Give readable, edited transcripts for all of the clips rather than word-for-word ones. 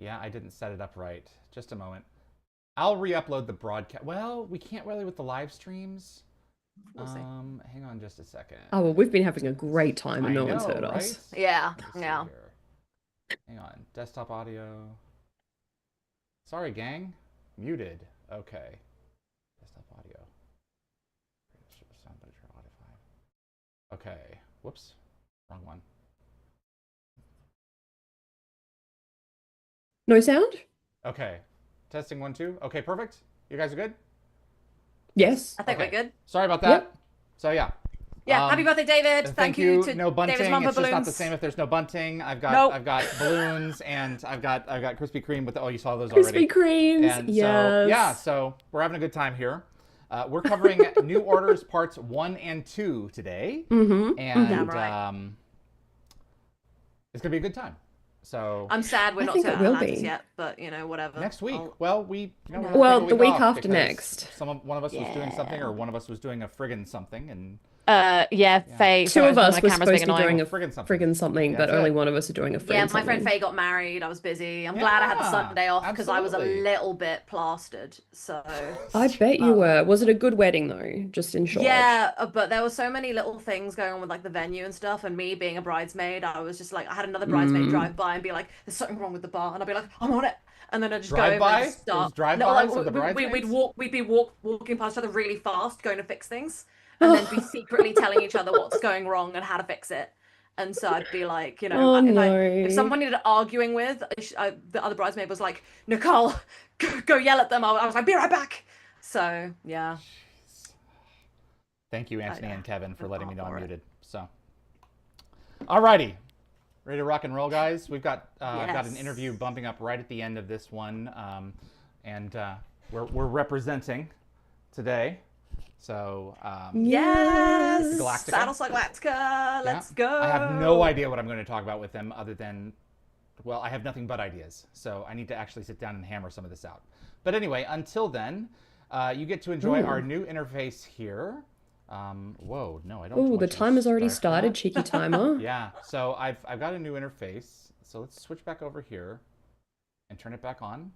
Yeah, I didn't set it up right. Just a moment. I'll re-upload the broadcast. Well, we can't really with the live streams. We'll see. Hang on just a second. Oh, well, we've been having a great time and I no one's know, heard right? us. Yeah, Let me see yeah. here. Hang on. Desktop audio. Sorry, gang. Muted. Okay. Desktop audio. Sound better, audio 5. Okay. Whoops. Wrong one. No sound? Okay. Testing 1, 2. Okay, perfect. You guys are good? Yes. I think Okay. we're good. Sorry about that. Yep. So yeah. Yeah, happy birthday, David. Thank you. to No bunting. David's mum for It's just not the balloons. same if there's no bunting. I've got Nope. I've got balloons and I've got Krispy Kreme with the, oh, you saw those Krispy already. Kremes. And Yes. so yeah, so we're having a good time here. We're covering New Orders parts 1 and 2 today. Mm-hmm. And Damn right. it's gonna be a good time. So I'm sad we're I not think to it will Atlantis be. yet, but you know, whatever. next week, I'll- well, we we're gonna Well, take a the week off after because next. one of us was doing something, or one of us was doing a friggin' something, and Yeah, Faye. Two of us my were camera's supposed to be being doing annoying. a friggin' something. friggin' something, but That's only it. one of us are doing a friggin' Yeah, my something. friend Faye got married. I was busy. I'm glad I had the Yeah, Sunday off because I was a absolutely. little bit plastered. So I bet you were. Was it a good wedding though? Just in short. yeah, but there were so many little things going on with like the venue and stuff, and me being a bridesmaid, I was just like, I had another bridesmaid drive by and be like, "There's something wrong with the bar," and I'd be like, "I'm on it," and then I'd just go over Drive-by? and just There was start. drive-bys of the we'd bridesmaids? be walking past each other really fast, going to fix things, and then be secretly telling each other what's going wrong and how to fix it. And so I'd be like, you know, Oh if no. someone needed arguing with, the other bridesmaid was like, Nicole, go yell at them. I was like, be right back. So yeah. Thank you, Anthony and Kevin, for letting me know I'm for it. muted. So, alrighty, ready to rock and roll, guys. We've got I've got an Yes. interview bumping up right at the end of this one, and we're representing today. So Yes. Galactica. Battlestar Galactica. Let's yeah. go. I have no idea what I'm going to talk about with them, other than, well, I have nothing but ideas. So I need to actually sit down and hammer some of this out. But anyway, until then, you get to enjoy our new interface here. Whoa, no, I don't. Oh, want the you to timer's already start started. that. Cheeky timer. Yeah, so I've got a new interface. So let's switch back over here and turn it back on.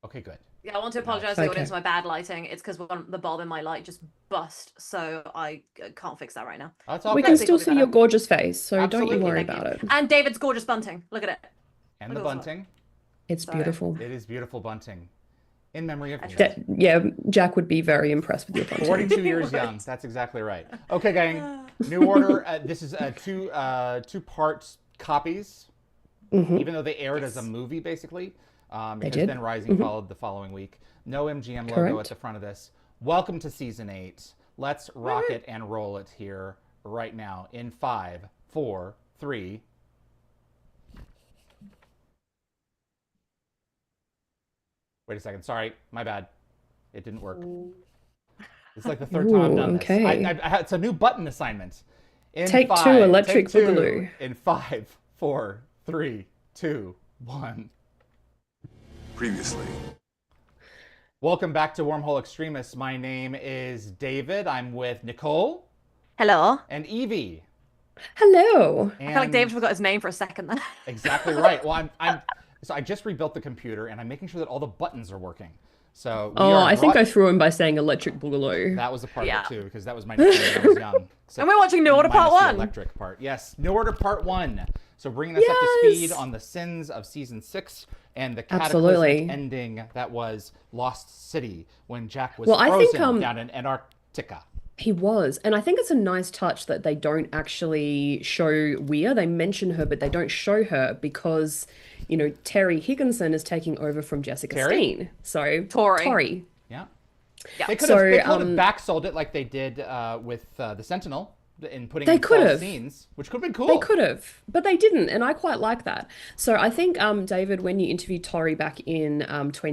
Okay, good. Yeah, I want to apologize to the Okay. audience for my bad lighting. It's because the bulb in my light just bust, so I can't fix that right now. That's all We good. can Next week still will be see better. your gorgeous face, so don't Absolutely. you worry Thank about you. it. And David's gorgeous bunting. Look at it. And Look the at this bunting. It's Sorry. beautiful. It is beautiful bunting. In memory of me. Yeah, Jack would be very impressed with your bunting. 42 years young. That's exactly right. Okay, gang. New Order. This is two parts copies, even though they aired as a movie, basically. Because did. then Rising followed the following week. No MGM logo Correct. at the front of this. Welcome to season 8. Let's rock it and roll it here right now in 5, 4, 3. Wait a second. Sorry, my bad. It didn't work. It's like the third time I've done Ooh, this. okay. It's a new button assignment. In Take 2, 5, Electric take 2. Boogaloo. In 5, 4, 3, 2, 1. Previously. Welcome back to Wormhole Extremists. My name is David. I'm with Nicole Hello. and Yvie. Hello. And I feel like David forgot his name for a second then. Exactly right. Well, so I just rebuilt the computer and I'm making sure that all the buttons are working. So we Oh, are I think brought- I threw him by saying Electric Boogaloo. That was a part Yeah. of it too, because that was my nickname when I was young. So And we're watching New Order Part minus the 1. Electric part, yes. New Order Part 1. So bringing us up to speed Yes! on the sins of season 6 and the Absolutely. cataclysmic ending that was Lost City when Jack was Well, I frozen think, down in Antarctica. He was. And I think it's a nice touch that they don't actually show Weir. They mention her, but they don't show her because, you know, Terry Higginson is taking over from Jessica Terry? Steen. So, Tori. Yeah. Yeah. They could So, have backsold it like they did with the Sentinel in putting They in could false have. scenes, which could have been cool. They could have, but they didn't, and I quite like that. So I think, David, when you interviewed Tori back in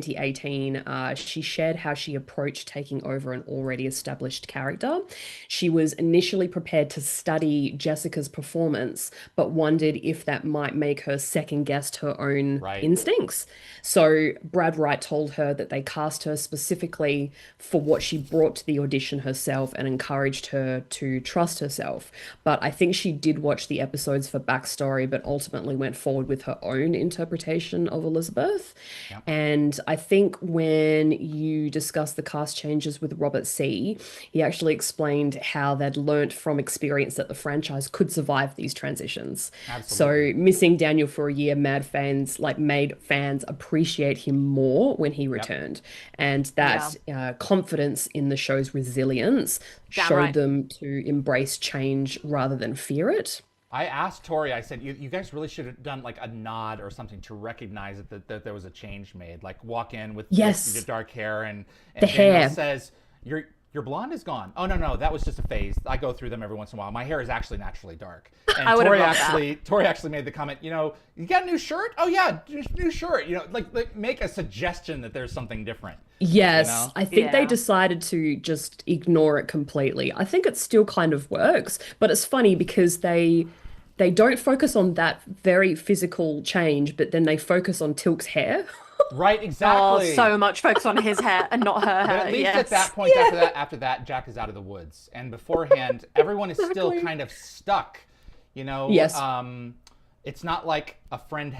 2018, she shared how she approached taking over an already established character. She was initially prepared to study Jessica's performance, but wondered if that might make her second guess her own Right. instincts. So Brad Wright told her that they cast her specifically for what she brought to the audition herself and encouraged her to trust herself herself. But I think she did watch the episodes for backstory, but ultimately went forward with her own interpretation of Elizabeth. Yep. And I think when you discuss the cast changes with Robert C., he actually explained how they'd learnt from experience that the franchise could survive these transitions. Absolutely. So missing Daniel for a year made fans appreciate him more when he returned. And that confidence in the show's resilience Damn showed right. them to embrace change rather than fear it. I asked Tori, I said, you guys really should have done like a nod or something to recognize that there was a change made. Like walk in with Yes. the dark hair and The Daniel hair. says, your blonde is gone. Oh no, that was just a phase. I go through them every once in a while. My hair is actually naturally dark. And I would've Tori loved actually made the comment, you got a new shirt? Oh yeah, new shirt. Like make a suggestion that there's something different. Yes, You know? I think they Yeah. decided to just ignore it completely. I think it still kind of works, but it's funny because they don't focus on that very physical change, but then they focus on Tilk's hair. Right, Oh, exactly. so much focus on his hair and not her But hair. at least yes. at that point, after that, Jack is out of the woods, and beforehand, everyone is still Exactly. kind of stuck. Yes. It's not like a friend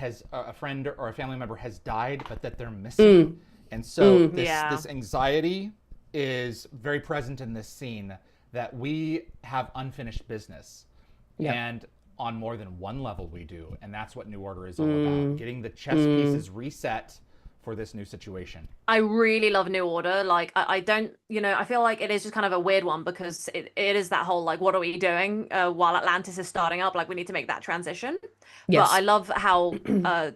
or a family member has died, but that they're missing. And so Yeah. this anxiety is very present in this scene, that we have unfinished business, Yeah. and on more than one level we do, and that's what New Order is all about: getting the chess pieces reset for this new situation. I really love New Order. Like, I don't, I feel like it is just kind of a weird one because it is that whole, like, what are we doing while Atlantis is starting up? Like, we need to make that transition. Yes. But I love how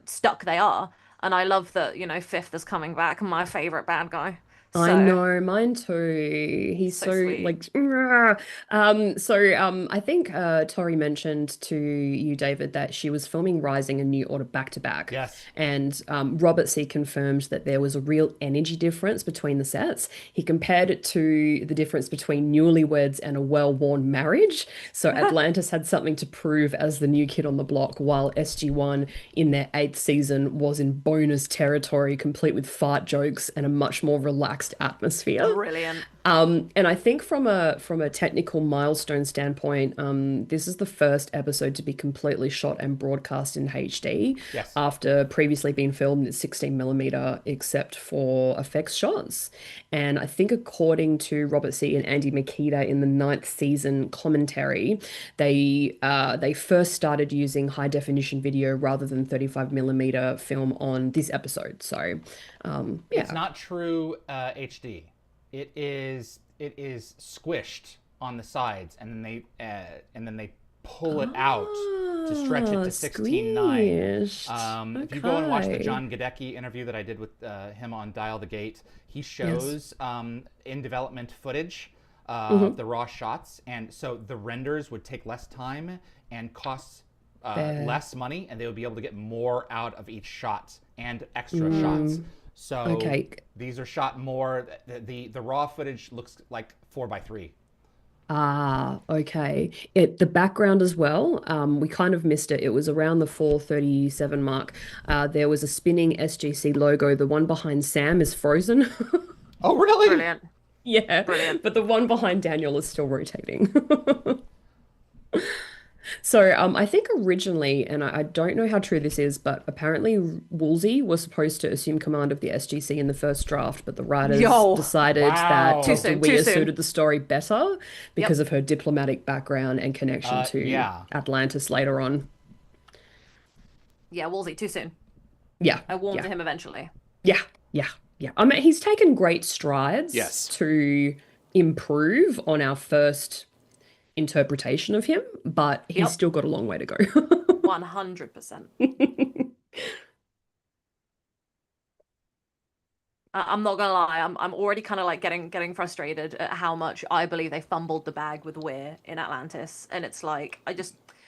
stuck they are. And I love that, Fifth is coming back, my favorite bad guy. I So, know, mine too. He's So so sweet. like, I think Tori mentioned to you, David, that she was filming Rising and New Order back to back. Yes. And Robert C. confirmed that there was a real energy difference between the sets. He compared it to the difference between newlyweds and a well-worn marriage. So Atlantis had something to prove as the new kid on the block, while SG-1 in their 8th season was in bonus territory, complete with fart jokes and a much more relaxed atmosphere. Brilliant. And I think from a technical milestone standpoint, this is the first episode to be completely shot and broadcast in HD. Yes. After previously being filmed at 16mm, except for effects shots. And I think according to Robert C. and Andy Makita in the 9th season commentary, they first started using high definition video rather than 35mm film on this episode. So, yeah. It's not true HD. It is squished on the sides, and then they pull it out to stretch it to 16:9. Squished. If you go and watch the Okay. John Gadecki interview that I did with him on Dial the Gate, he shows in development footage of the raw shots, and so the renders would take less time and cost less money, and they would be able to get more out of each shot and extra shots. So Okay. these are shot more. The raw footage looks like 4:3. Ah, okay. The background as well, we kind of missed it. It was around the 4:37 mark. There was a spinning SGC logo. The one behind Sam is frozen. Oh, really? Brilliant. Yeah, Brilliant. but the one behind Daniel is still rotating. So I think originally, and I don't know how true this is, but apparently Woolsey was supposed to assume command of the SGC in the first draft, but the writers Yo. decided Wow. that Too soon, Dewey too soon. suited the story better because of her diplomatic background and connection to yeah. Atlantis later on. Yeah, Wolsey, too soon. Yeah, I warmed yeah, to him eventually. yeah, yeah, yeah. I mean, he's taken great strides Yes. to improve on our first interpretation of him, but he's Yep. still got a long way to go. 100%. I'm not gonna lie, I'm already kind of like getting frustrated at how much I believe they fumbled the bag with Weir in Atlantis, and it's like What do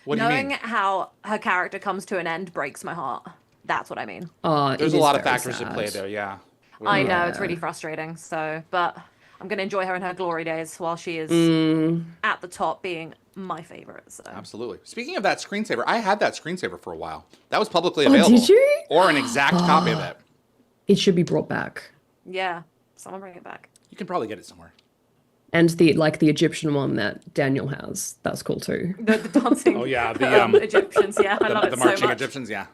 you knowing mean? how her character comes to an end breaks my heart. That's what I mean. There's It a is lot of very factors at play sad. there, yeah. I know it's Yeah. really frustrating. So, but I'm gonna enjoy her in her glory days while she is at the top, being my favorite. So Absolutely. Speaking of that screensaver, I had that screensaver for a while. That was publicly Oh, available. did you? Or an exact copy of it. It should be brought back. yeah, someone bring it back. You can probably get it somewhere. And the Egyptian one that Daniel has. That's cool too. The dancing. Oh yeah, the Egyptians. Yeah, I love it the so marching much. Egyptians. Yeah.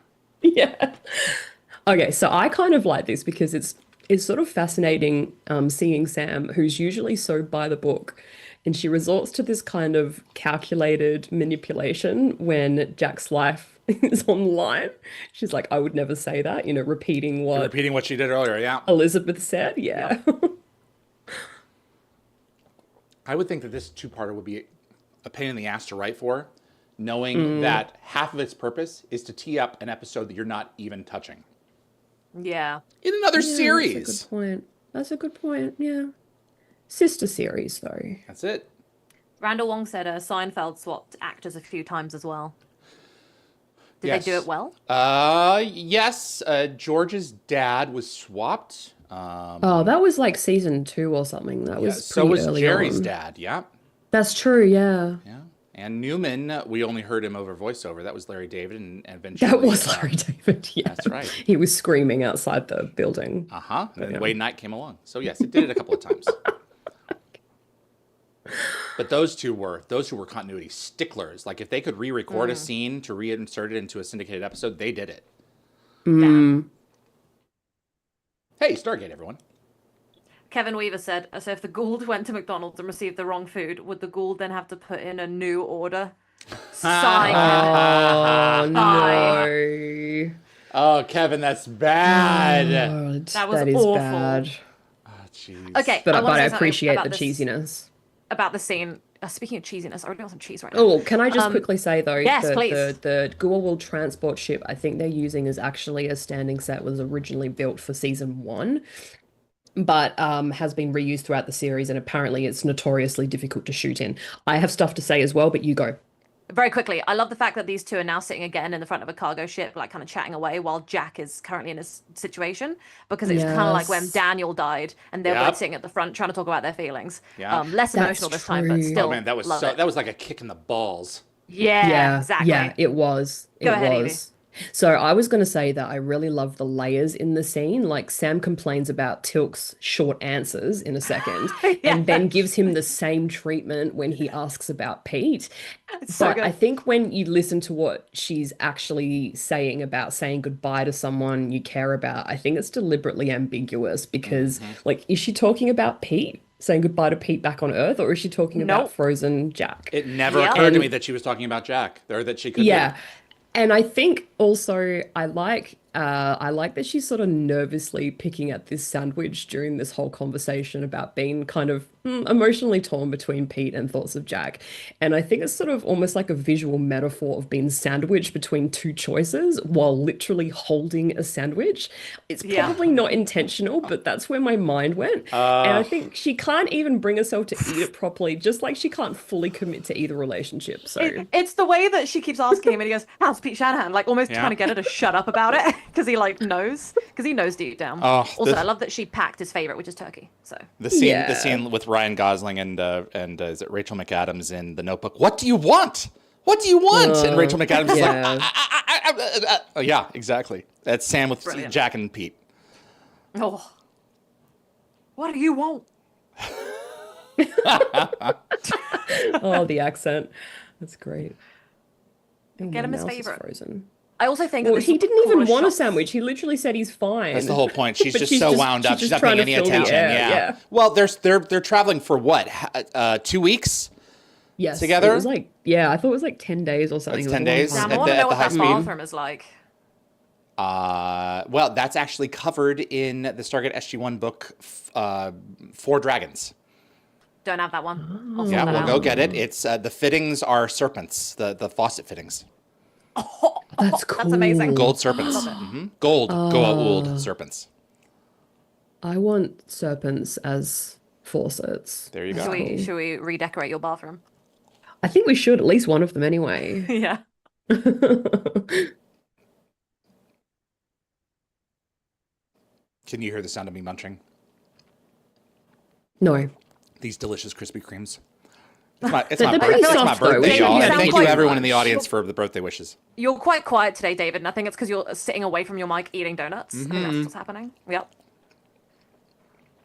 Yeah. Okay, so I kind of like this because it's sort of fascinating seeing Sam, who's usually so by the book, and she resorts to this kind of calculated manipulation when Jack's life is on the line. She's like, I would never say that, repeating what Repeating what she did earlier. Yeah. Elizabeth said. Yeah. I would think that this two-parter would be a pain in the ass to write for, knowing that half of its purpose is to tee up an episode that you're not even touching. Yeah. In another Yeah, series. That's a good point. That's a good point. Yeah. Sister series, though. That's it. Randall Wong said Seinfeld swapped actors a few times as well. Did they do Yes. it well? Yes. George's dad was swapped. Oh, that was like season 2 or something. That Yeah, was so pretty was early Jerry's on. dad. Yeah. That's true, yeah. Yeah. And Newman, we only heard him over voiceover. That was Larry David, and eventually. That was Larry David, yeah. That's right. He was screaming outside the building. Uh-huh. And then Yeah. Wade Knight came along. So yes, it did it a couple of times. But those two were continuity sticklers. Like if they could re-record a scene to reinsert it into a syndicated episode, they did it. Mm. Hey, Stargate, everyone. Kevin Weaver said, so if the Gould went to McDonald's and received the wrong food, would the Gould then have to put in a new order? Sigh, Oh, Bye. no. Oh, Kevin, that's bad. God, That was that is awful. bad. Oh, jeez. Okay, But wanna I say something appreciate about the this- cheesiness. About the scene. Speaking of cheesiness, I really want some cheese right now. Oh, can I just quickly say though, yes, that please. the Goa'uld transport ship I think they're using is actually a standing set, was originally built for season 1, but has been reused throughout the series, and apparently it's notoriously difficult to shoot in. I have stuff to say as well, but you go. Very quickly, I love the fact that these two are now sitting again in the front of a cargo ship, like kind of chatting away while Jack is currently in this situation, because it's kind of like when Yes. Daniel died and they're Yep. both sitting at the front trying to talk about their feelings. Yeah. Less That's emotional this time, but true. still. Oh man, that was love it. that was like a kick in the balls. Yeah, exactly. Yeah, it was. Go ahead, Evie. was. So I was going to say that I really love the layers in the scene. Like Sam complains about Tilk's short answers in a second, and then gives him the same treatment when he asks about Pete. It's so But good. I think when you listen to what she's actually saying about saying goodbye to someone you care about, I think it's deliberately ambiguous because, like, is she talking about Pete? Saying goodbye to Pete back on Earth, or is she talking about Nope. frozen Jack? It never Yep. occurred to And- me that she was talking about Jack, or that she could. Yeah. And I think also I like that she's sort of nervously picking at this sandwich during this whole conversation about being kind of emotionally torn between Pete and thoughts of Jack. And I think it's sort of almost like a visual metaphor of being sandwiched between two choices while literally holding a sandwich. It's Yeah. probably not intentional, but that's where my mind went. And I think she can't even bring herself to eat it properly, just like she can't fully commit to either relationship. So It's the way that she keeps asking him, and he goes, "How's Pete Shanahan?" Like almost Yeah. trying to get her to shut up about it because he like knows, because he knows deep down. Oh, also, the- I love that she packed his favorite, which is turkey. So The scene, Yeah. the scene with Ryan Gosling and is it Rachel McAdams in The Notebook? What do you want? What do you want? And Rachel McAdams is yeah. like, oh, yeah, exactly. That's Sam with Brilliant. Jack and Pete. oh, what do you want? Oh, the accent. That's great. And Get him what his else is favorite. Frozen. I also think that Well, this he was didn't the even coolest want a shots. sandwich. He literally said he's fine. That's the whole point. She's But just she's so just- wound up. she's She's just not paying trying to any fill the attention. air, Yeah. yeah. Well, they're traveling for what? 2 weeks? Yes, together? It was like, yeah, I thought it was like 10 days or something. It's It was 10 a long days? time. Damn, I At want to the- know at what the that high speed? bathroom is like. Well, that's actually covered in the Stargate SG-1 book, Four Dragons. Don't have that one. I'll Yeah, sort that we'll out. go get it. It's the fittings are serpents, the faucet fittings, That's cool. That's amazing. gold serpents, gold Goa'uld serpents. I want serpents as faucets. There you Should go. we redecorate your bathroom? I think we should, at least one of them anyway. Yeah. Can you hear the sound of me munching? No. These delicious Krispy Kremes. It's They're my pretty birthday, soft, though. birthday, They y'all. sound And thank you quite everyone in the much. audience for the birthday wishes. You're quite quiet today, David, and I think it's because you're sitting away from your mic eating donuts. I think that's what's happening. Yep.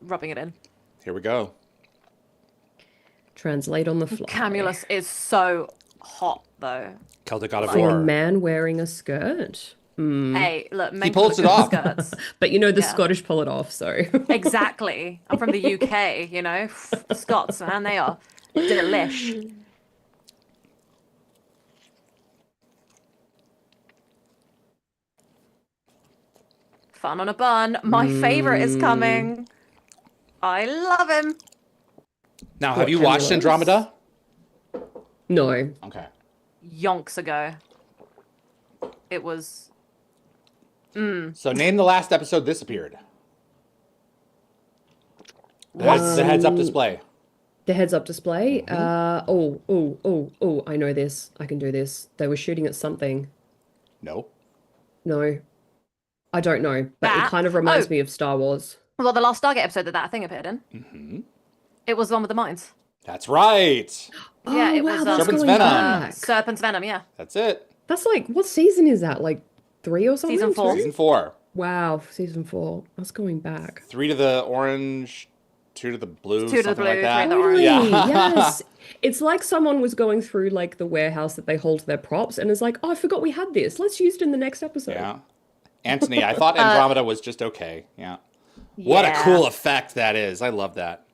Rubbing it in. Here we go. Translate on the fly. Camulus is so hot though. Celtic God of For a War. man wearing a skirt. Hey, look, men pulls can it look off. good with skirts. But you know, the Yeah. Scottish pull it off, so. Exactly. I'm from the UK, you know. The Scots, man, they are delish. Fun on a bun. My favorite is coming. I love him. Now, have What, you watched Camulus? Andromeda? No. Okay. Yonks ago. It was. So name the last episode this appeared. The heads up display. The heads-up display. Mm-hmm. I know this. I can do this. They were shooting at something. No. No. I don't know, but it That? kind of reminds Oh. me of Star Wars. Well, the last Stargate episode that thing appeared in. Mm-hmm. It was the one with the mines. That's right. Yeah, Oh, it wow, was, that's Serpent's going Venom. back. Serpent's Venom, yeah. That's it. That's like, what season is that? Like 3 or something? Season 4. 2? Season 4. Wow, season 4. That's going back. 3 to the orange, 2 to the blue, 2 to the something blue, like 3 that. to the orange. Really? Yeah. Yes. It's like someone was going through like the warehouse that they hold their props and is like, oh, I forgot we had this. Let's use it in the next episode. Yeah. Anthony, I thought Andromeda was just okay. Yeah. What a Yeah. cool effect that is. I love that.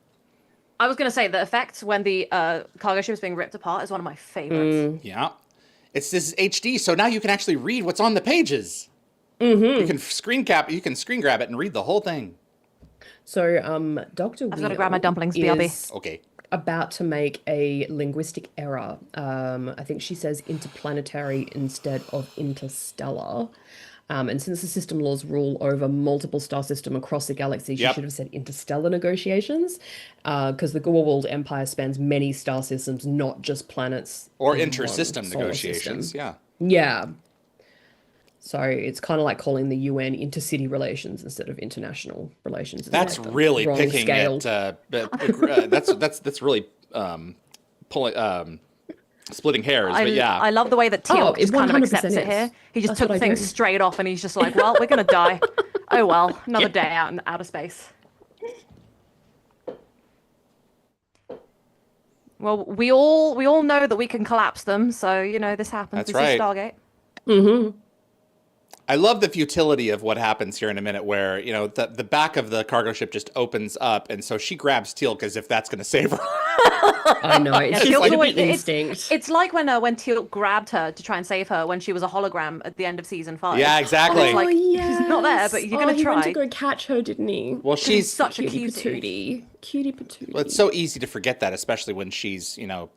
I was going to say the effect when the cargo ship is being ripped apart is one of my favorites. Yeah. This is HD, so now you can actually read what's on the pages. You can screen grab it and read the whole thing. So, Dr. I've got to grab my dumplings, BRB. is Okay. about to make a linguistic error. I think she says interplanetary instead of interstellar. And since the system laws rule over multiple star system across the galaxy, she Yep. should have said interstellar negotiations, because the Gorwald Empire spans many star systems, not just planets. Or in one intersystem solar negotiations. system. Yeah. Yeah. So it's kind of like calling the UN intercity relations instead of international relations. It's That's like the really wrong picking scale. that's really pulling splitting hairs, but yeah. I love the way that Teal it just kind of 100% accepts it is. here. He just That's took what I things do. straight off and he's just like, well, we're going to die. Oh, well, another day out in outer space. Well, we all know that we can collapse them, so, you know, this happens. That's This right. is Stargate. Mm-hmm. I love the futility of what happens here in a minute where, you know, the back of the cargo ship just opens up, and so she grabs Teal because if that's going to save her. I know. It's just Teal's like always- the instinct. It's like when Teal grabbed her to try and save her when she was a hologram at the end of season 5. Yeah, exactly. It's like, she's not there, but you're going to He went try. to go catch her, didn't he? Well, she's Such a Cutie cutie. patootie. Cutie patootie. well, it's so easy to forget that, especially when she's, you know,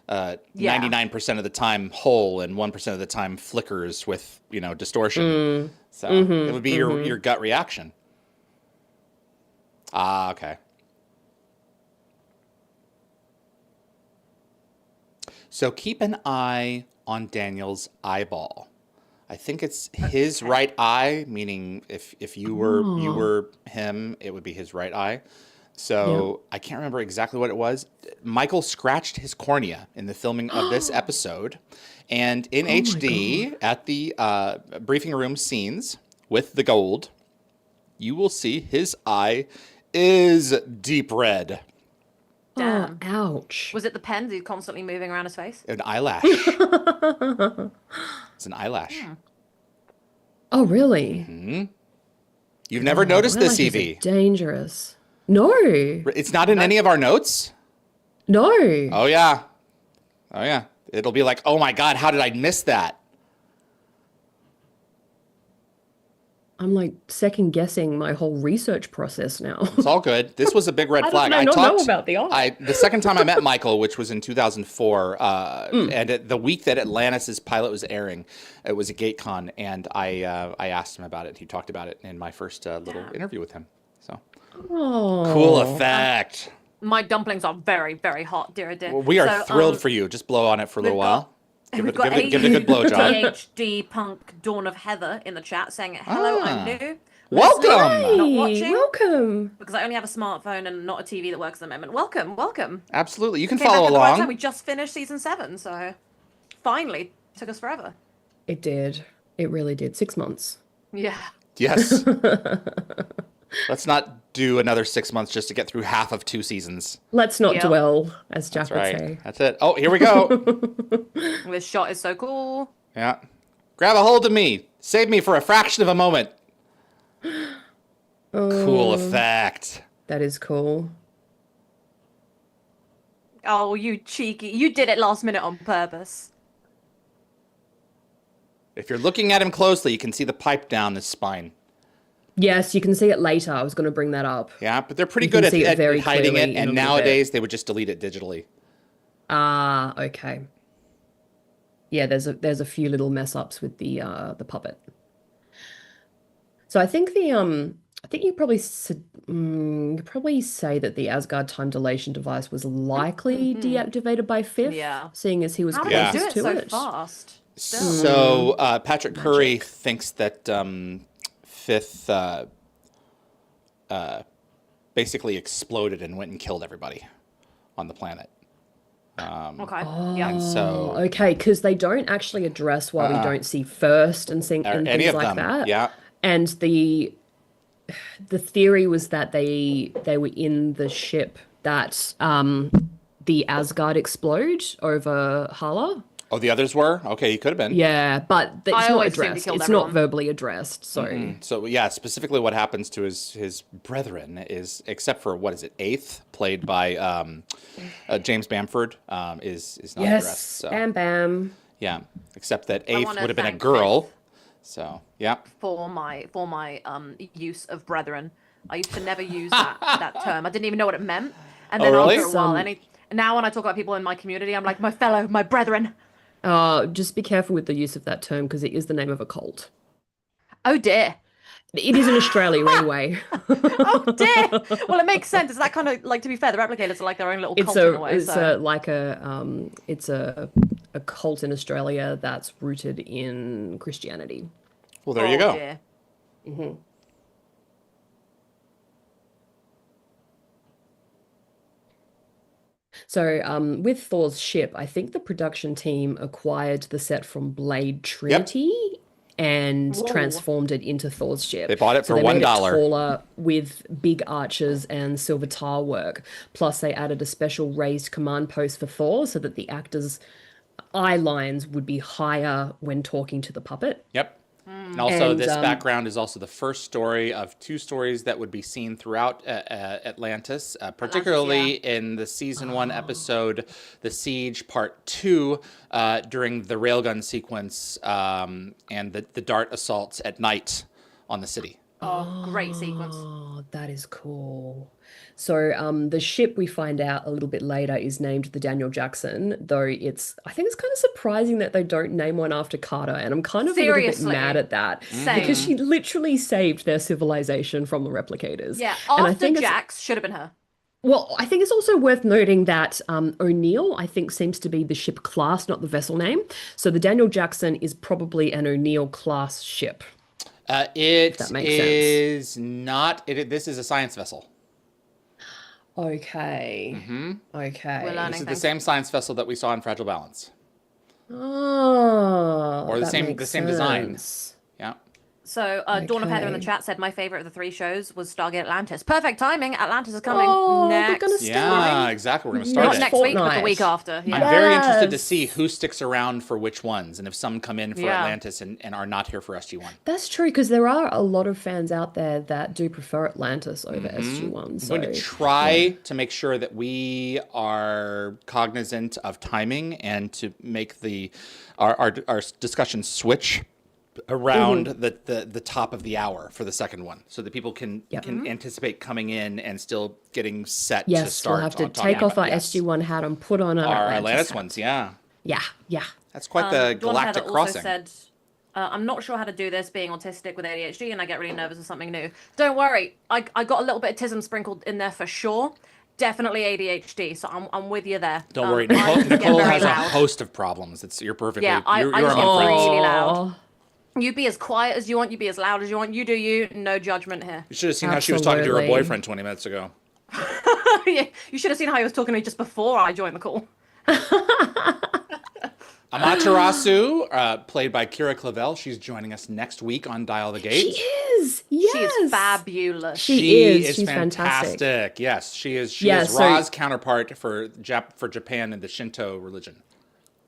99% of the time whole and 1% of the time flickers with, you know, distortion. So it would be your gut reaction. Ah, okay. So keep an eye on Daniel's eyeball. I think it's his right eye, meaning if you were him, it would be his right eye. So I can't remember exactly what it was. Michael scratched his cornea in the filming of this episode. And in HD, at the briefing room scenes with the gold, you will see his eye is deep red. Damn. Oh, ouch. Was it the pen? He's constantly moving around his face? An eyelash. It's an eyelash. Oh, really? You've never noticed this, Eyelashes are Evie. dangerous. No. It's not in any of our notes? No. Oh, yeah. Oh, yeah. It'll be like, oh my God, how did I miss that? I'm like second guessing my whole research process now. It's all good. This was a big red How flag. did I not know about the eye? The second time I met Michael, which was in 2004, and the week that Atlantis' pilot was airing, it was a GateCon, and I asked him about it. He talked about it in my first little interview with him. So Oh. cool effect. My dumplings are very, very hot, dear. Well, we are So, thrilled for you. Just blow on it for a little we've while. got- Give We've it got a good blow job. DHD Punk Dawn of Heather in the chat saying, hello, I'm new. Welcome. Listening, not Hey, watching, welcome. because I only have a smartphone and not a TV that works at the moment. Welcome. Absolutely. You can Came back follow at the right time. along. We just finished season 7, so finally took us forever. It did. It really did. 6 months. Yeah. Yes. Let's not do another 6 months just to get through half of 2 seasons. Let's not Yep. dwell, as Jack That's would right. say. That's it. Oh, here we go. This shot is so cool. Yeah. Grab a hold of me. Save me for a fraction of a moment. Cool effect. That is cool. Oh, you cheeky. You did it last minute on purpose. If you're looking at him closely, you can see the pipe down his spine. Yes, you can see it later. I was going to bring that up. Yeah, but they're pretty You good can at, see it very hiding clearly it, in a and little nowadays bit. they would just delete it digitally. Ah, okay. Yeah, there's a few little mess ups with the puppet. So I think you probably you probably say that the Asgard time dilation device was likely deactivated by Fifth, Yeah. seeing as he was How did they do closest it to so it. fast? Still. So Patrick Curry thinks that Fifth basically exploded and went and killed everybody on the planet. Okay. Yeah. And so Okay, because they don't actually address why we don't see First and or and any things of like them, that. yeah. And the theory was that they were in the ship that the Asgard explode over Hala. Oh, the others were? Okay, he could have been. Yeah, but it's I not always assumed he addressed. killed It's everyone. not verbally addressed. So So yeah, specifically what happens to his brethren is, except for what is it, Eighth, played by James Bamford, is not yes, addressed. So bam bam. yeah, except that Eighth wanna would have been a thank girl. So yeah, For my use of brethren, I used to never use that term. I didn't even know what it meant. And then really? after a while, now when I talk about people in my community, I'm like my brethren. Just be careful with the use of that term because it is the name of a cult. Oh dear. It is in Australia anyway. Oh dear. Well, it makes sense. It's that kind of like, to be fair, the replicators are like their own little cult in a way. It's a cult in Australia that's rooted in Christianity. well there you go. Dear. So, with Thor's ship, I think the production team acquired the set from Blade Trinity and Whoa. transformed it into Thor's ship. They bought it So for they made it $1. taller with big arches and silver tile work. Plus, they added a special raised command post for Thor so that the actors' eye lines would be higher when talking to the puppet. Yep. And also, And, this background is also the first story of 2 stories that would be seen throughout Atlantis, particularly in the season 1 episode, The Siege Part 2, during the railgun sequence and the dart assaults at night on the city. Oh, great sequence. Oh, that is cool. So, the ship we find out a little bit later is named the Daniel Jackson, though I think it's kind of surprising that they don't name one after Carter, and I'm kind of a little bit Seriously. mad at that Same. because she literally saved their civilization from the replicators. Yeah, And I after think Jax should have been her. well, I think it's also worth noting that O'Neill, I think, seems to be the ship class, not the vessel name. So the Daniel Jackson is probably an O'Neill class ship. It that makes sense. is not. This is a science vessel. Okay. Okay. We're learning. This is the Thanks. same science vessel that we saw in Fragile Balance. Oh, Or the that same- makes the same design. sense. Yeah. So, Dawn of Heather in the Okay. chat said my favorite of the 3 shows was Stargate Atlantis. Perfect timing. Atlantis is coming Oh, next. we're gonna start. Yeah, exactly. We're going to start Not it. next week, but the Fortnight. week after. I'm Yeah. very interested to Yes. see who sticks around for which ones, and if some come in for Yeah. Atlantis and are not here for SG1. That's true because there are a lot of fans out there that do prefer Atlantis over SG1. I'm So going to try to make sure that we are cognizant of timing and to make our discussion switch around the top of the hour for the second one, so that people can anticipate coming in and still getting set to yes, start. we'll have to on talking take off about- our yes. SG1 hat and put on our Our Atlantis Atlantis hat. ones, yeah. Yeah, yeah. That's quite the Dawn of galactic Heather crossing. also said, I'm not sure how to do this being autistic with ADHD and I get really nervous with something new. Don't worry. I got a little bit of tism sprinkled in there for sure. Definitely ADHD, so I'm with you there. Don't worry, I just get Nicole very has a loud. host of problems. You're perfectly. Yeah, I you're just get on friends. really loud. Aw. You be as quiet as you want, you be as loud as you want, you do you, no judgment here. You should have seen how she was talking to her Absolutely. boyfriend 20 minutes ago. Yeah, you should have seen how he was talking to me just before I joined the call. Amaterasu, played by Kira Clavel, she's joining us next week on Dial the Gate. She is. Yes. She's fabulous. She is. She's fantastic. fantastic. Yes, she is. She Yeah, is so- Ra's counterpart for Japan and the Shinto religion.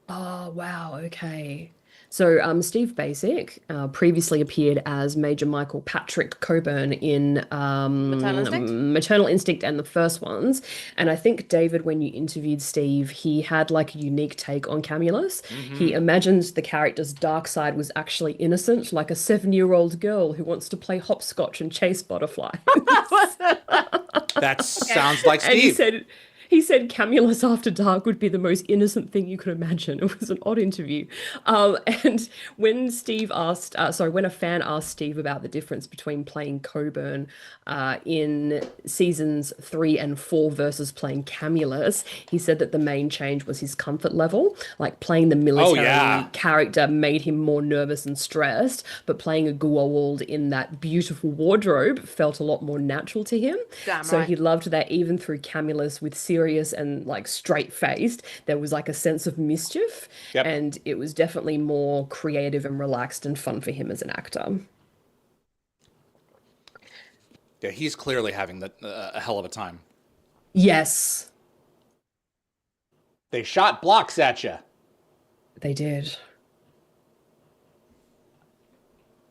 Oh, wow. Okay. So, Steve Basic previously appeared as Major Michael Patrick Coburn in Maternal Instinct? Maternal Instinct and the first ones. And I think, David, when you interviewed Steve, he had like a unique take on Camulus. He imagined the character's dark side was actually innocent, like a 7-year-old girl who wants to play hopscotch and chase butterflies. That sounds like And Steve. he said Camulus After Dark would be the most innocent thing you could imagine. It was an odd interview. And when when a fan asked Steve about the difference between playing Coburn in seasons 3 and 4 versus playing Camulus, he said that the main change was his comfort level. Like playing the military character made him more nervous and stressed, but playing a Goa'uld in that beautiful wardrobe felt a lot more natural to him. Damn So right. he loved that even through Camulus with serious and like straight faced, there was like a sense of mischief. Yep. And it was definitely more creative and relaxed and fun for him as an actor. Yeah, he's clearly having a hell of a time. Yes, They shot blocks at you. they did.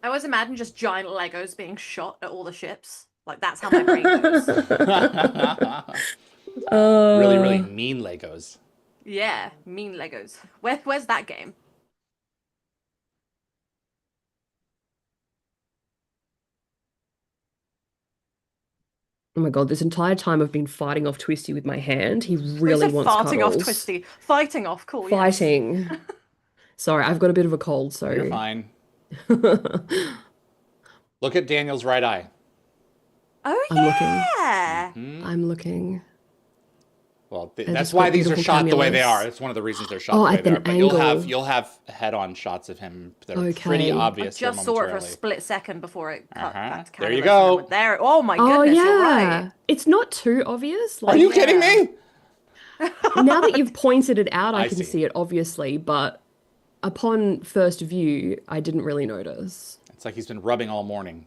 I always imagine just giant Legos being shot at all the ships. Like that's how my brain goes. Really, really mean Legos. Yeah, mean Legos. Where's that game? Oh my God, this entire time I've been fighting off Twisty with my hand. He You really said wants farting off cuddles. Twisty. Fighting off, cool. yes. Fighting. Sorry, I've got a bit of a cold, so. You're fine. Look at Daniel's right eye. Oh I'm looking. yeah. I'm looking. Well, I that's just why got these are beautiful shot the way they Camulus. are. It's one of the reasons they're shot Oh, the way at they are. an But angle. you'll have head-on shots of him that are pretty Okay. I obvious here just saw it for a momentarily. split second before it cut back to There you Camulus, and I go. went, there. Oh my Oh goodness, you're yeah. right. It's not too obvious. Are Like you kidding me? now that you've pointed it out, I I can see. see it obviously, but upon first view, I didn't really notice. It's like he's been rubbing all morning.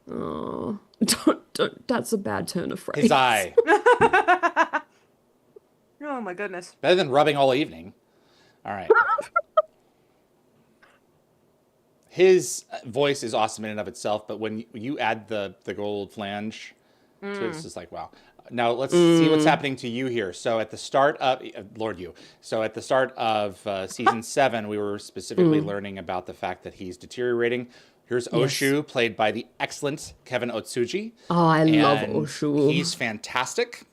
Oh, don't, that's a bad turn of phrase. His eye. Oh my goodness. Better than rubbing all evening. All right. His voice is awesome in and of itself, but when you add the gold flange to it, it's just like, wow. Now let's see what's happening to you here. So at the start of so at the start of season 7, we were specifically learning about the fact that he's deteriorating. Here's Oshu, played by the excellent Kevin Otsuji. Oh, I love And Oshu. He's fantastic.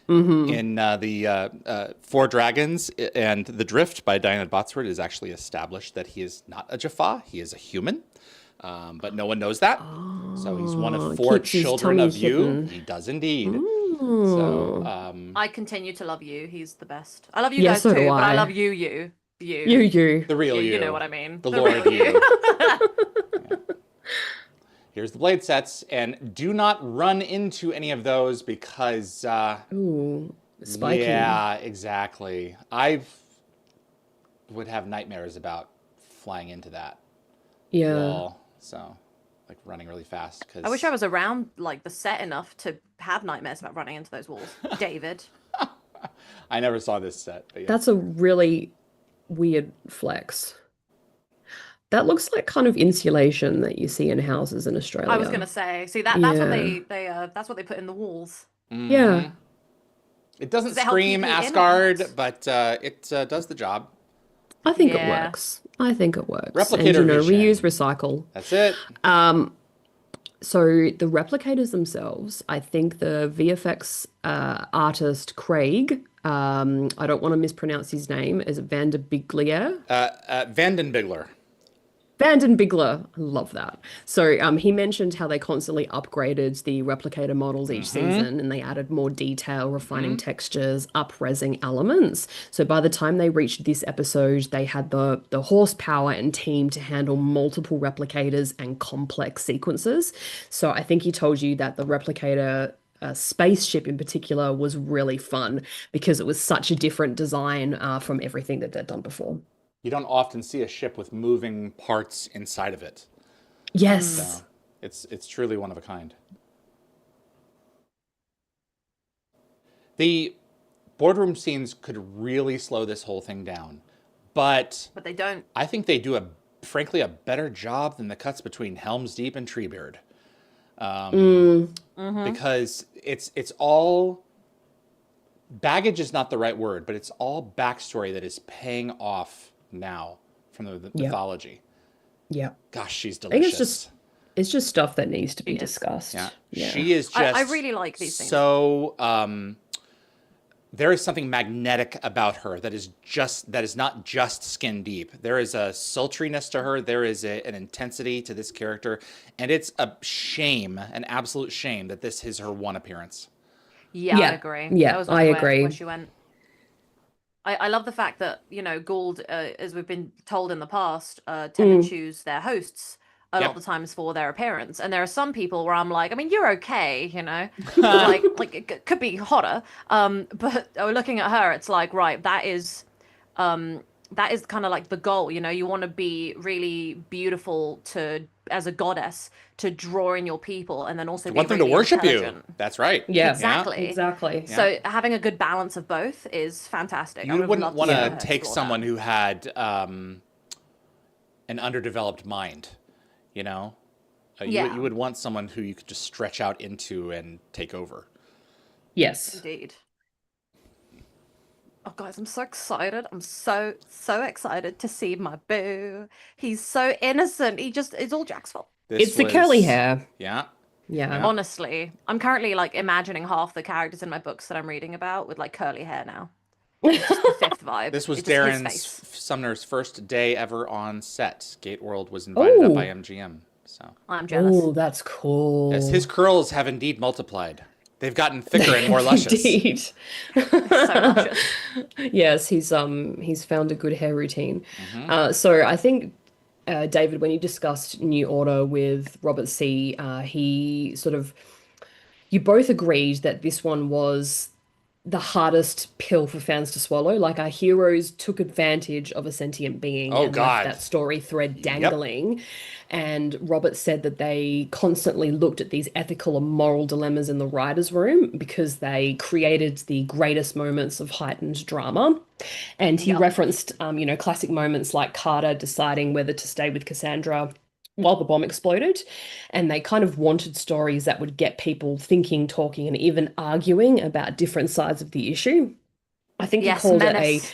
In the Four Dragons and The Drift by Diana Botsford is actually established that he is not a Jaffa, he is a human. But no one knows that. So he's one of 4 keeps his children tummy of you. hidden. He does indeed. So I continue to love you. He's the best. I love you Yeah, guys so too, do but I I. love you. You. the real you. You know what I mean. The The Lord real you. Yeah. Here's the blade sets, and do not run into any of those because Ooh, spiky. yeah, exactly. I would have nightmares about flying into that Yeah. wall. So, like running really fast. Cause I wish I was around like the set enough to have nightmares about running into those walls. David. I never saw this set. But yeah. That's a really weird flex. That looks like kind of insulation that you see in houses in Australia. I was gonna say, see that's what Yeah. that's what they put in the walls. Yeah. It doesn't Does it help scream keep you in or Asgard, not? but it does the job. I think it Yeah. works. I think it works. Replicator and, vision. reuse, recycle. That's it. So the replicators themselves, I think the VFX artist Craig, I don't want to mispronounce his name, is it Vanderbiglier? Vandenbigler. Vandenbigler, I love that. So he mentioned how they constantly upgraded the replicator models each season, and they added more detail, refining textures, up-resing elements. So by the time they reached this episode, they had the horsepower and team to handle multiple replicators and complex sequences. So I think he told you that the replicator spaceship in particular was really fun because it was such a different design from everything that they'd done before. You don't often see a ship with moving parts inside of it. Yes. It's truly one of a kind. The boardroom scenes could really slow this whole thing down, but But they don't. I think they do frankly a better job than the cuts between Helm's Deep and Treebeard, because it's all baggage is not the right word, but it's all backstory that is paying off now from the mythology. Yeah. Gosh, she's I think delicious. it's just stuff that needs to be She is. discussed. Yeah. Yeah. She is just. I really like these things. So there is something magnetic about her that is not just skin deep. There is a sultriness to her. There is an intensity to this character, and it's a shame, an absolute shame, that this is her one appearance. Yeah, Yeah. I agree. Yeah, That was I really agree. where she went. I love the fact that, Gould, as we've been told in the past, tend to choose their hosts a lot of the times for their appearance. And there are some people where I'm like, I mean, you're okay, like it could be hotter. But looking at her, it's like, right, that is kind of like the goal. You want to be really beautiful as a goddess to draw in your people, and then also You be want them really to worship you. intelligent. That's right. Yeah. Exactly. Exactly. So having a good balance of both is fantastic. I You would wouldn't love want see to her take explore someone that. who had an underdeveloped mind, you Yeah. would want someone who you could just stretch out into and take over. Yes. Indeed. Oh, guys, I'm so excited. I'm so excited to see my boo. He's so innocent. It's all Jack's fault. This It's the curly was- hair. Yeah. Yeah. Honestly, I'm currently like imagining half the characters in my books that I'm reading about with like curly hair now. It's just the fifth vibe. This was It's just his Darren face. Sumner's first day ever on set. Gate World was invited up Ooh. by MGM. So I'm jealous. Oh, that's cool. yes, his curls have indeed multiplied. They've gotten thicker and more luscious. Indeed. So luscious. Yes, he's found a good hair routine. Mm-hmm. So I think David, when you discussed New Order with Robert C., you both agreed that this one was the hardest pill for fans to swallow. Like, our heroes took advantage of a sentient being Oh, and God. left that story thread dangling. And Robert said that they constantly looked at these ethical and moral dilemmas in the writer's room because they created the greatest moments of heightened drama. And he referenced, classic moments like Carter deciding whether to stay with Cassandra while the bomb exploded. And they kind of wanted stories that would get people thinking, talking, and even arguing about different sides of the issue. I think he Yes, called it a menace.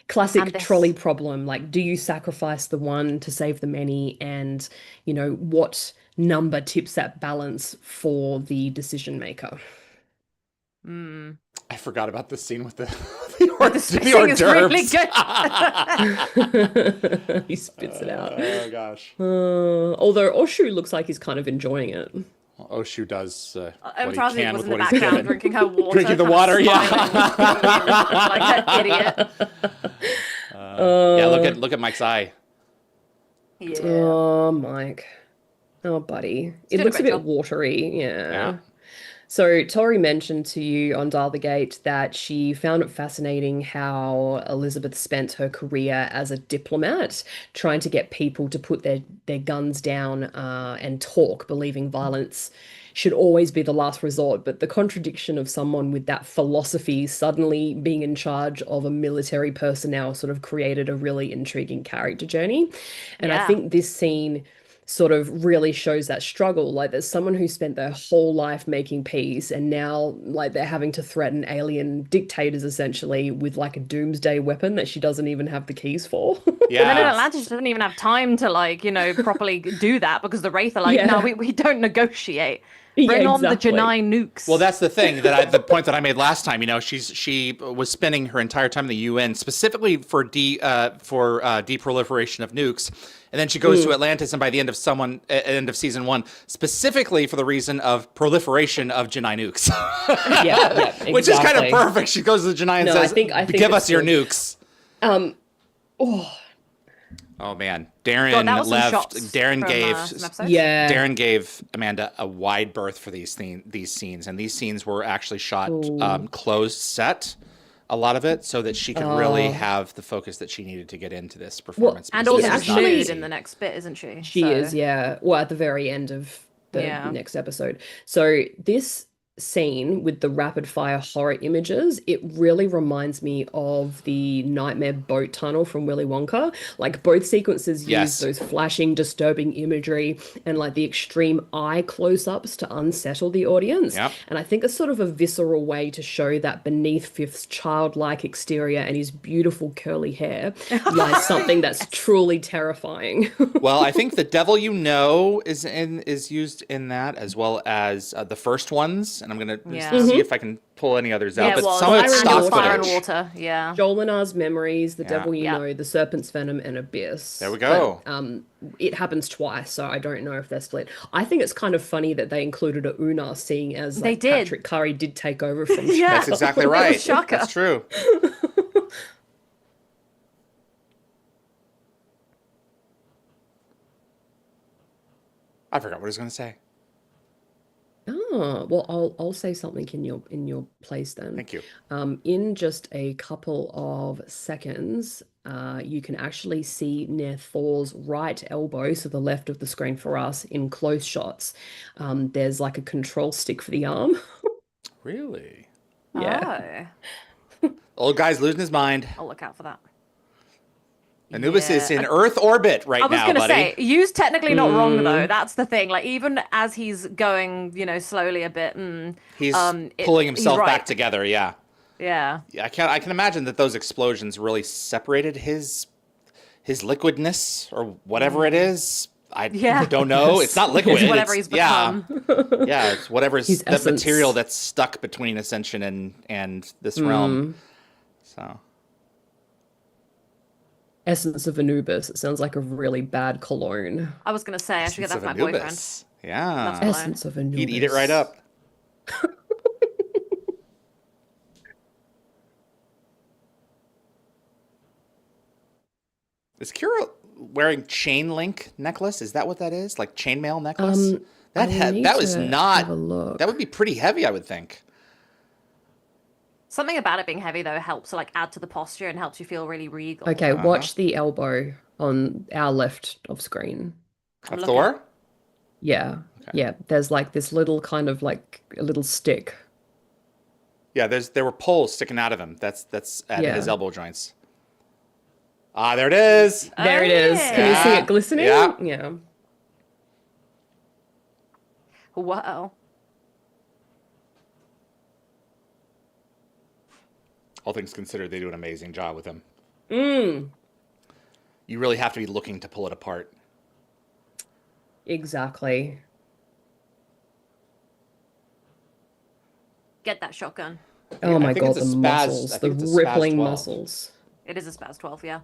classic And this. trolley problem. Like, do you sacrifice the one to save the many? And, what number tips that balance for the decision maker? I forgot about the scene with the The spacing is really good. He spits it out. Oh gosh. Although Oshu looks like he's kind of enjoying it. Well, Oshu does what he Emtrazi can was with in the what he's background given. drinking her water. Drinking the kind of water, yeah. smiling, like an idiot. Yeah, look at Mike's eye. Yeah. Oh, Mike. Oh, buddy. It doing a looks a great bit job. watery. Yeah. So Tori mentioned to you on Dial the Gate that she found it fascinating how Elizabeth spent her career as a diplomat, trying to get people to put their guns down and talk, believing violence should always be the last resort. But the contradiction of someone with that philosophy suddenly being in charge of a military personnel sort of created a really intriguing character journey. And I Yeah. think this scene sort of really shows that struggle. Like, there's someone who spent their whole life making peace, and now like they're having to threaten alien dictators essentially with like a doomsday weapon that she doesn't even have the keys for. Yeah. And then Atlantis doesn't even have time to properly do that because the Wraith are like, Yeah. no, we don't negotiate. Yeah, Bring on the exactly. Janai nukes. Well, that's the thing the point that I made last time. She was spending her entire time in the UN specifically for deproliferation of nukes, and then she goes to Atlantis, and by the end of season 1, specifically for the reason of proliferation of Janai nukes, Yeah, which is kind of exactly. perfect. She goes to the Janai and No, I says, think "Give it's us your good. nukes." Oh, Oh man, God, Darren that was some left. shots Darren from, gave. some episodes. yeah. Darren gave Amanda a wide berth for these scenes, and these scenes were actually shot closed set, a lot of it, so that she could really have the focus that she needed to get into this performance. And because also this Yeah, is not actually- nude easy. in the next bit, isn't she? She So- is, yeah. Well, at the very end of the Yeah. next episode. So this scene with the rapid fire horror images, it really reminds me of the nightmare boat tunnel from Willy Wonka. Like both sequences use Yes. those flashing, disturbing imagery and like the extreme eye close-ups to unsettle the audience. Yep. And I think it's sort of a visceral way to show that beneath Fifth's childlike exterior and his beautiful curly hair lies something that's truly terrifying. Well, I think The Devil You Know is used in that, as well as the first ones, and I'm gonna Yeah. see if I can pull any others out. Yeah, But it was. some of it's Fire and stock Water. Fire and footage. Water. Yeah. Jolinar's Memories, The Yeah. Devil You Yeah. Know, The Serpent's Venom, and Abyss. There we go. But, it happens twice, so I don't know if they're split. I think it's kind of funny that they included a Una, seeing as They like, did. Patrick Curry did take over from Yeah. That's exactly It was right. shocker. That's true. I forgot what I was going to say. Oh, well, I'll say something in your place then. Thank you. In just a couple of seconds, you can actually see near Thor's right elbow, so the left of the screen for us, in close shots, there's like a control stick for the arm. Really? Yeah. Oh. Old guy's losing his mind. I'll look out for that. Anubis is Yeah. in Earth orbit right I was now, gonna buddy. say, Yu's technically not wrong Mm. though. That's the thing. Like even as he's going, slowly a bit. He's he's pulling himself back right. together. Yeah. Yeah. Yeah, I can imagine that those explosions really separated his liquidness or whatever it is. I Yeah. don't know. It's not liquid. It's whatever he's yeah, become. yeah. It's whatever's His the essence. material that's stuck between Ascension and this realm. So Essence of Anubis. It sounds like a really bad cologne. I was gonna say I should get that Essence for my of boyfriend. Anubis. Yeah, That's what Essence of Anubis. he'd eat it right up. Is Kira wearing chain link necklace? Is that what that is? Like chainmail necklace? I need that was to not. have a look. That would be pretty heavy, I would think. Something about it being heavy though helps to like add to the posture and helps you feel really regal. Okay, watch the elbow on our left of screen. I'm Of looking. Thor? Yeah. Yeah, there's like this little kind of like a little stick. Yeah, there were poles sticking out of him. That's at Yeah. his elbow joints. Ah, there it is. There it is. Can you see Yeah. it glistening? Yeah. Yeah. Wow. All things considered, they do an amazing job with him. Mm. You really have to be looking to pull it apart. Exactly. Get that shotgun. Oh I my think God, it's the a spaz- muscles, I the think it's a spaz rippling 12. muscles. It is a Spaz 12, yeah.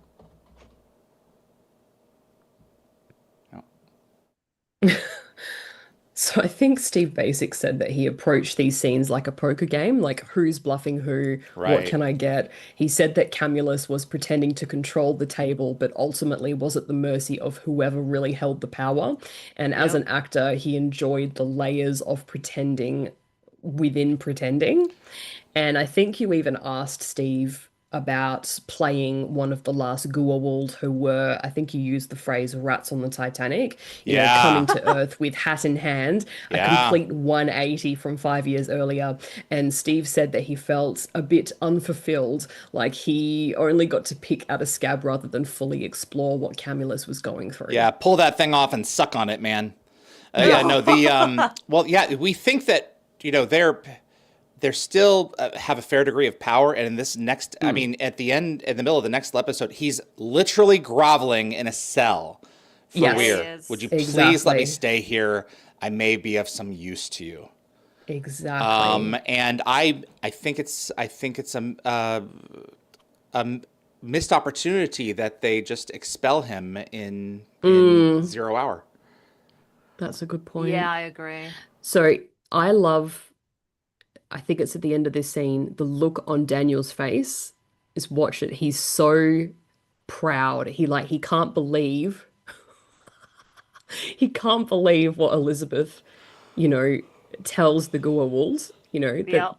So I think Steve Basic said that he approached these scenes like a poker game, like who's bluffing who, what Right. can I get? He said that Camulus was pretending to control the table, but ultimately was at the mercy of whoever really held the power. And as an actor, he enjoyed the layers of pretending within pretending. And I think you even asked Steve about playing one of the last Goa'uld who were, I think you used the phrase rats on the Titanic, you know, Yeah. coming to Earth with hat in hand, a Yeah. complete 180 from 5 years earlier. And Steve said that he felt a bit unfulfilled, like he only got to pick at a scab rather than fully explore what Camulus was going through. Yeah, pull that thing off and suck on it, man. Yeah, no, well, yeah, we think that, they're still have a fair degree of power. And in this next, I mean, at the end, in the middle of the next episode, he's literally groveling in a cell for Yes. Weir. He is. Would you please let Exactly. me stay here? I may be of some use to you. Exactly. And I think it's a missed opportunity that they just expel him in 0 hour. That's a good point. Yeah, I agree. So I think it's at the end of this scene, the look on Daniel's face is watch it. He's so proud. He can't believe he can't believe what Elizabeth, tells the Goa'uld,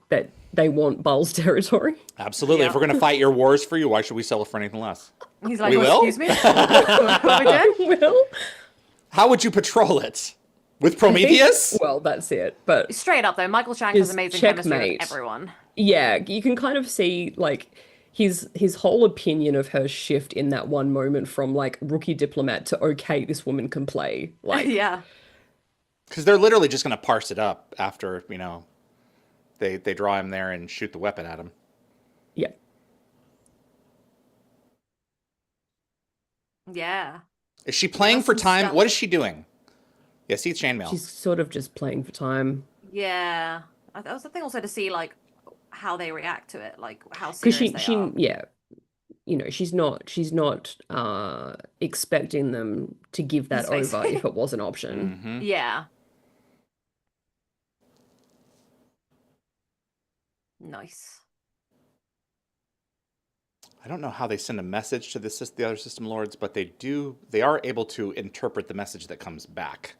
that they want Bul's territory. Absolutely. Yeah. If we're going to fight your wars for you, why should we settle for anything less? He's like, We "Oh, will?" excuse me? What are we doing? Will? How would you patrol it? With Prometheus? Well, that's it. But Straight up though, Michael Shanks has His amazing chemistry checkmate. with everyone. yeah, you can kind of see like his whole opinion of her shift in that one moment from like rookie diplomat to okay, this woman can play. Like Yeah. Because they're literally just going to parse it up after, they draw him there and shoot the weapon at him. yeah. Yeah. Is she playing That's for some time? stuff. What is she doing? Yeah, see chainmail. She's sort of just playing for time. Yeah. I was thinking also to see like how they react to it, like how Because serious they are. yeah, she's not expecting them to give that Let's face over it. if it was an option. Mhm. Yeah. Nice. I don't know how they send a message to the other system lords, but they are able to interpret the message that comes back.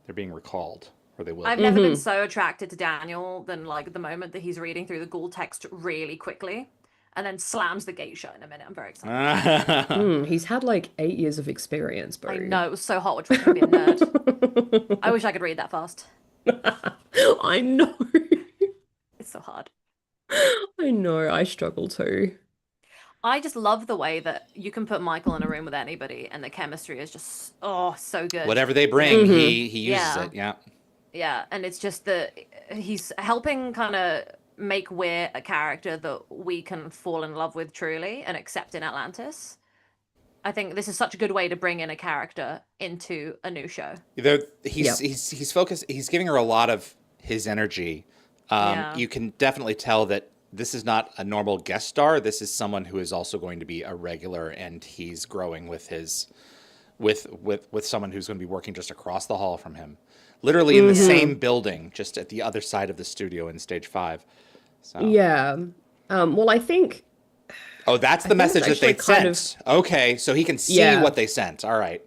They're being recalled, or they will. I've never been so attracted to Daniel than like the moment that he's reading through the Ghoul text really quickly and then slams the gate shut in a minute. I'm very excited. He's had like 8 years of experience, bro. I know, it was so hot watching him be a nerd. I wish I could read that fast. I know. It's so hard. I know. I struggle too. I just love the way that you can put Michael in a room with anybody and the chemistry is just, so good. Whatever they bring, he uses Yeah. it. Yeah. Yeah, and it's just that he's helping kind of make Weir a character that we can fall in love with truly and accept in Atlantis. I think this is such a good way to bring in a character into a new show. He's focused. He's giving her a lot of his energy. Yeah. You can definitely tell that this is not a normal guest star. This is someone who is also going to be a regular, and he's growing with his with someone who's going to be working just across the hall from him, literally in the same building, just at the other side of the studio in Stage 5. So. Yeah. Well, I think. Oh, that's the think message it's that they actually kind sent. Okay, so he can see Yeah. what they sent. All right.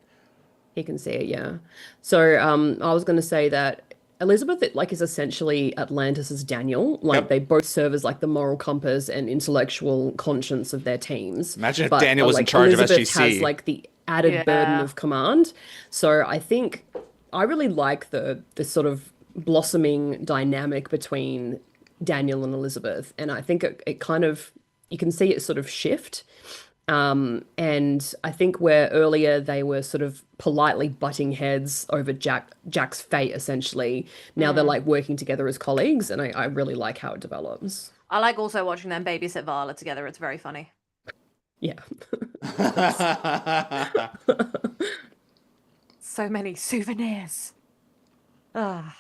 He can see it, yeah. So I was going to say that Elizabeth is essentially Atlantis's Daniel. Like Yep. they both serve as like the moral compass and intellectual conscience of their teams. Imagine if Daniel was in like, charge of Elizabeth SGC. has like the added burden Yeah. of command. So I think I really like the sort of blossoming dynamic between Daniel and Elizabeth, and I think it kind of you can see it sort of shift. And I think where earlier they were sort of politely butting heads over Jack's fate, essentially, now they're like working together as colleagues, and I really like how it develops. I like also watching them babysit Vala together. It's very funny. Yeah. So many souvenirs. Ah.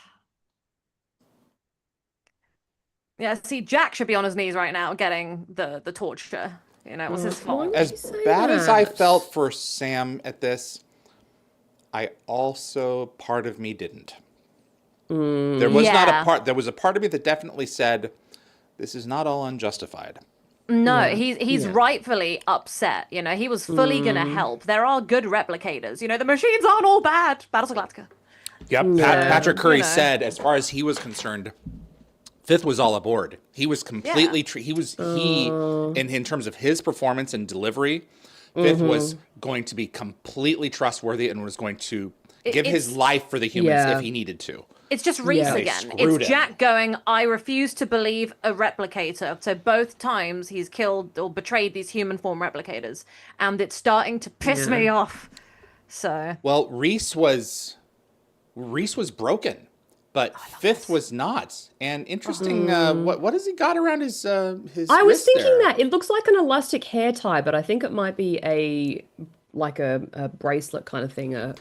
Yeah, see, Jack should be on his knees right now getting the torture. You know, it was his fault. Why would you As say bad as I that? felt for Sam at this, I also, part of me didn't. There was not Yeah. a part. There was a part of me that definitely said, "This is not all unjustified." No, Yeah. he's Yeah. rightfully upset. You know, he was fully gonna help. There are good replicators. You know, the machines aren't all bad. Battlestar Galactica. Yep. Yeah. Patrick Curry You know. said, as far as he was concerned, Fifth was all aboard. He was completely. In terms of his performance and delivery, Fifth was going to be completely trustworthy and was going to give his it's- life for the humans Yeah. if he needed to. It's just Reese Yeah. They again. screwed It's him. Jack going, I refuse to believe a replicator. So both times he's killed or betrayed these human form replicators. And it's starting to piss Yeah. me off. So Well, Reese was broken, but Fifth was not. And interesting, what has he got around his I was wrist thinking there? that it looks like an elastic hair tie, but I think it might be a bracelet kind of thing, a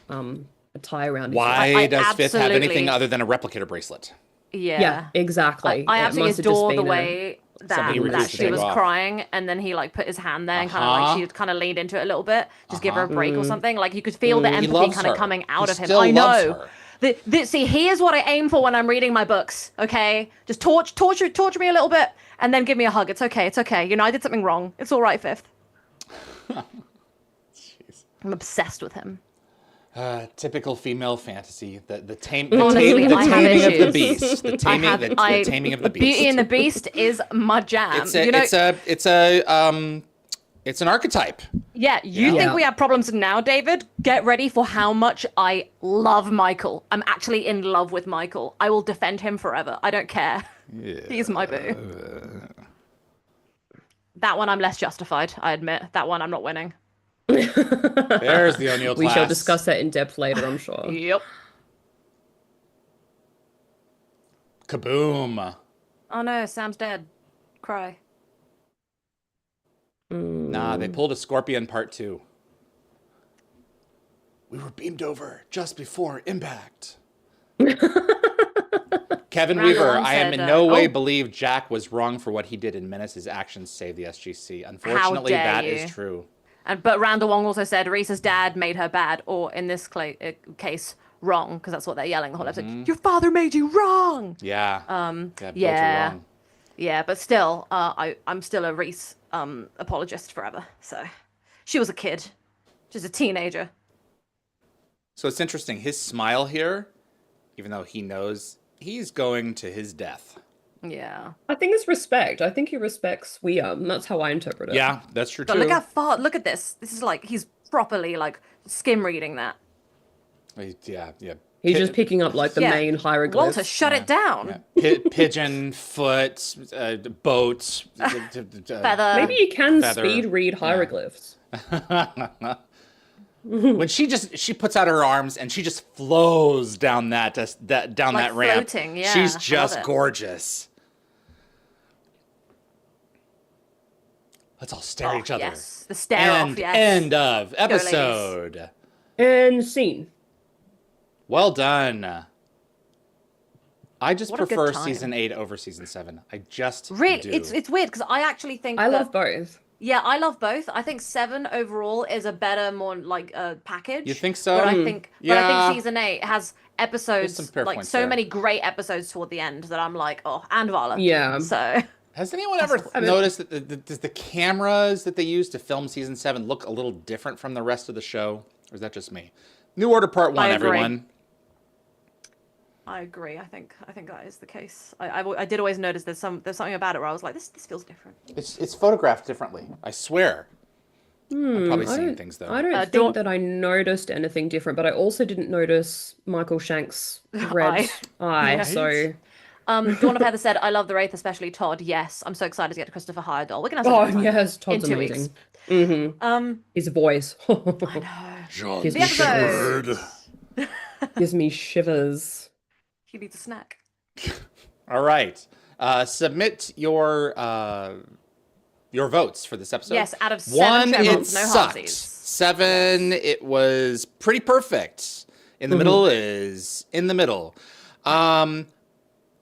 tie around his Why I does Fifth have anything absolutely- other than a replicator bracelet? Yeah, exactly. I Yeah, it absolutely must have just adore the been a- way that, Somebody that reduced she the was tape off. crying and then he like put his hand there and kind of Uh-huh. like she kind of leaned into it a little bit, just give her a break or something. Like you could feel the He empathy loves kind of her. coming out He of him. still I loves know. her. See, here's what I aim for when I'm reading my books. Okay, just torture me a little bit, and then give me a hug. It's okay. It's okay. You know, I did something wrong. It's all right, Fifth. I'm obsessed with him. Typical female fantasy. The Honestly, taming I have of the issues. beast. The taming of the beast. Beauty and the Beast is my jam. It's a, you know, it's a It's an archetype. Yeah, you Yeah. think we have problems now, David? Get ready for how much I love Michael. I'm actually in love with Michael. I will defend him forever. I don't care. Yeah. He's my boo. That one I'm less justified, I admit. That one I'm not winning. There's the O'Neill class. We shall discuss that in depth later, I'm sure. Yep. Kaboom. Oh no, Sam's dead. Cry. Nah, they pulled a Scorpion Part 2. We were beamed over just before impact. Kevin Randall Weaver, Long I am in said, no way believe Jack was wrong for what he did in Menace. His actions saved the SGC. Unfortunately, dare that you. is true. But Randall Wong also said Reese's dad made her bad, or in this case, wrong, because that's what they're yelling the whole episode. Your father made you wrong. Yeah. Both are Yeah. wrong. Yeah, but still, I'm still a Reese apologist forever. So she was a kid, she's a teenager. So it's interesting. His smile here, even though he knows he's going to his death. Yeah. I think it's respect. I think he respects William. That's how I interpret it. Yeah, that's true But too. look how far. Look at this. This is like he's properly like skim reading that. Yeah. He's just picking up like the Yeah. main hieroglyphs. Walter, shut it down. Pigeon, foot, boat, Feather. Maybe you can Feather. speed read hieroglyphs. When she puts out her arms and she just flows down that down Like that ramp. floating, yeah, She's I love just it. gorgeous. Let's all stare at Oh, each other. yes. The stare off, And yes. end of ladies. episode. And scene. Well done. I just What a good prefer time. season 8 over season 7. I just Really, do. it's weird because I actually think I that, love both. Yeah, I love both. I think 7 overall is a better, more like package. You think so? But I think, Yeah. season 8 has episodes some fair like points so there. many great episodes toward the end that I'm like, oh, and Vala. Yeah. So Has anyone ever noticed that does the cameras that they use to film season 7 look a little different from the rest of the show? Or is that just me? New Order Part 1, I agree. everyone. I agree. I think that is the case. I did always notice there's something about it where I was like, this feels different. It's photographed differently. I swear. I've probably seen things though. I don't think that I noticed anything different, but I also didn't notice Michael Shank's red eye. Yeah. So, Dawn of Heather said, I love the Wraith, especially Todd. Yes, I'm so excited to get Christopher Heyerdahl. We're gonna have some good time yes, Todd's in 2 amazing. weeks. His voice John gives The me episode. shivers. Gives me shivers. He needs a snack. All right. Submit your votes for this episode. Yes, out of 7 1, it Chevrons, no sucked. halvesies. 7, it was pretty perfect. In the middle is in the middle.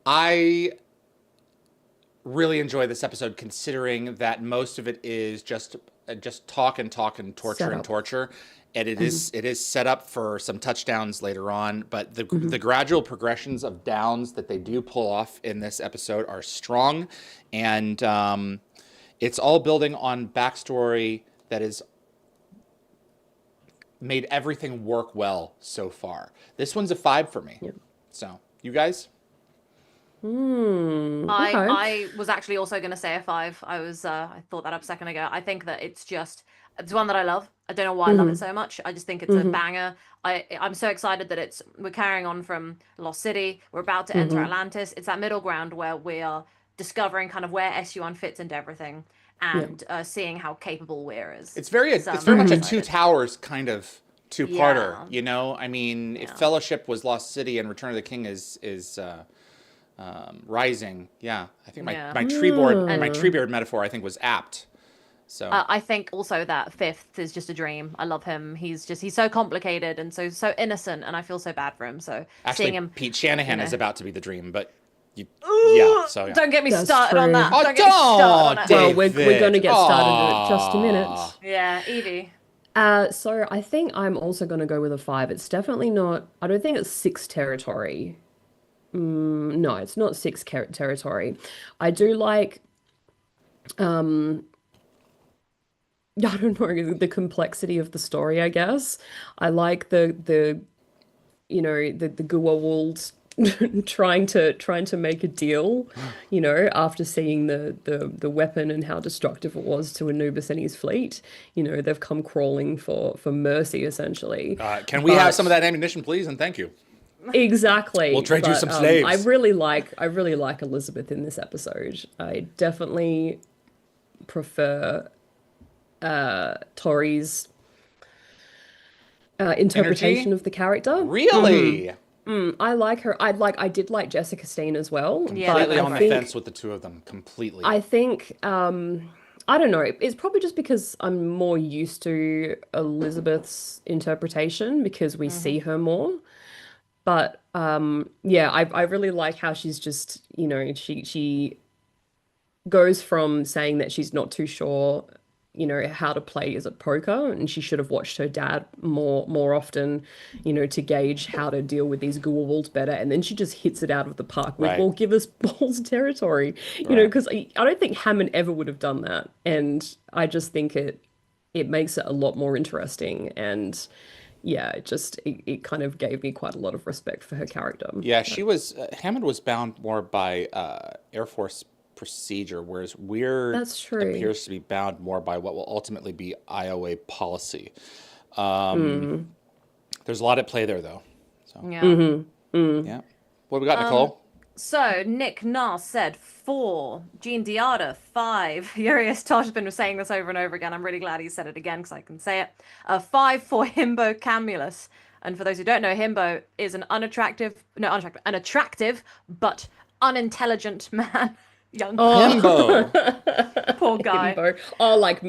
I really enjoy this episode, considering that most of it is just talk and torture and Setup. torture. And it is set up for some touchdowns later on, but the gradual progressions of downs that they do pull off in this episode are strong, and it's all building on backstory that is made everything work well so far. This one's a 5 for me. So, you guys? Okay. I was actually also going to say a 5. I thought that up a second ago. I think that it's one that I love. I don't know why I love it so much. I just think it's a banger. I'm so excited that we're carrying on from Lost City. We're about to enter Atlantis. It's that middle ground where we are discovering kind of where SU1 fits into everything and seeing how capable Weir is. It's very So I'm much a excited. Two Towers kind of two-parter, Yeah. you know? I mean, if Fellowship was Lost City and Return of the King is Rising, yeah. I think my tree board metaphor I think was apt. So I think also that 5th is just a dream. I love him. He's so complicated and so innocent, and I feel so bad for him. So actually, seeing him, Pete Shanahan you know. is about to be the dream, but yeah. Don't get me That's started on true. that. Oh, Don't get me started on it. Well, we're David. going to get started in just a Aw. minute. Yeah, Evie. So I think I'm also going to go with a 5. It's definitely not, I don't think it's 6 territory. No, it's not 6 territory. I do like, I don't know, the complexity of the story, I guess. I like the Guawald trying to make a deal, after seeing the weapon and how destructive it was to Anubis and his fleet. They've come crawling for mercy, essentially. Can we have some of that ammunition, please? And thank you. Exactly. We'll trade you some slaves. I really like Elizabeth in this episode. I definitely prefer Tori's interpretation of the character. Really? I like her. I did like Jessica Steen as well. Completely on the fence with the two of them. Completely. I think I don't know. It's probably just because I'm more used to Elizabeth's interpretation because we see her more. But yeah, I really like how she's just, she goes from saying that she's not too sure, how to play as a poker, and she should have watched her dad more often, to gauge how to deal with these Goa'ulds better. And then she just hits it out of the park with, well, give us balls territory, because I don't think Hammond ever would have done that. And I just think it makes it a lot more interesting. And yeah, it kind of gave me quite a lot of respect for her character. Yeah, she was Hammond was bound more by Air Force procedure, whereas Weir appears to be bound more by what will ultimately be IOA policy. There's a lot at play there, though. So Yeah. yeah, what we got, Nicole? So Nick Nass said 4, Jean Diada 5. Urias Tosh has been saying this over and over again. I'm really glad he said it again because I can say it. 5 for Himbo Camulus. And for those who don't know, Himbo is an an attractive but unintelligent man. Young Himbo. Poor guy. Himbo. Oh, like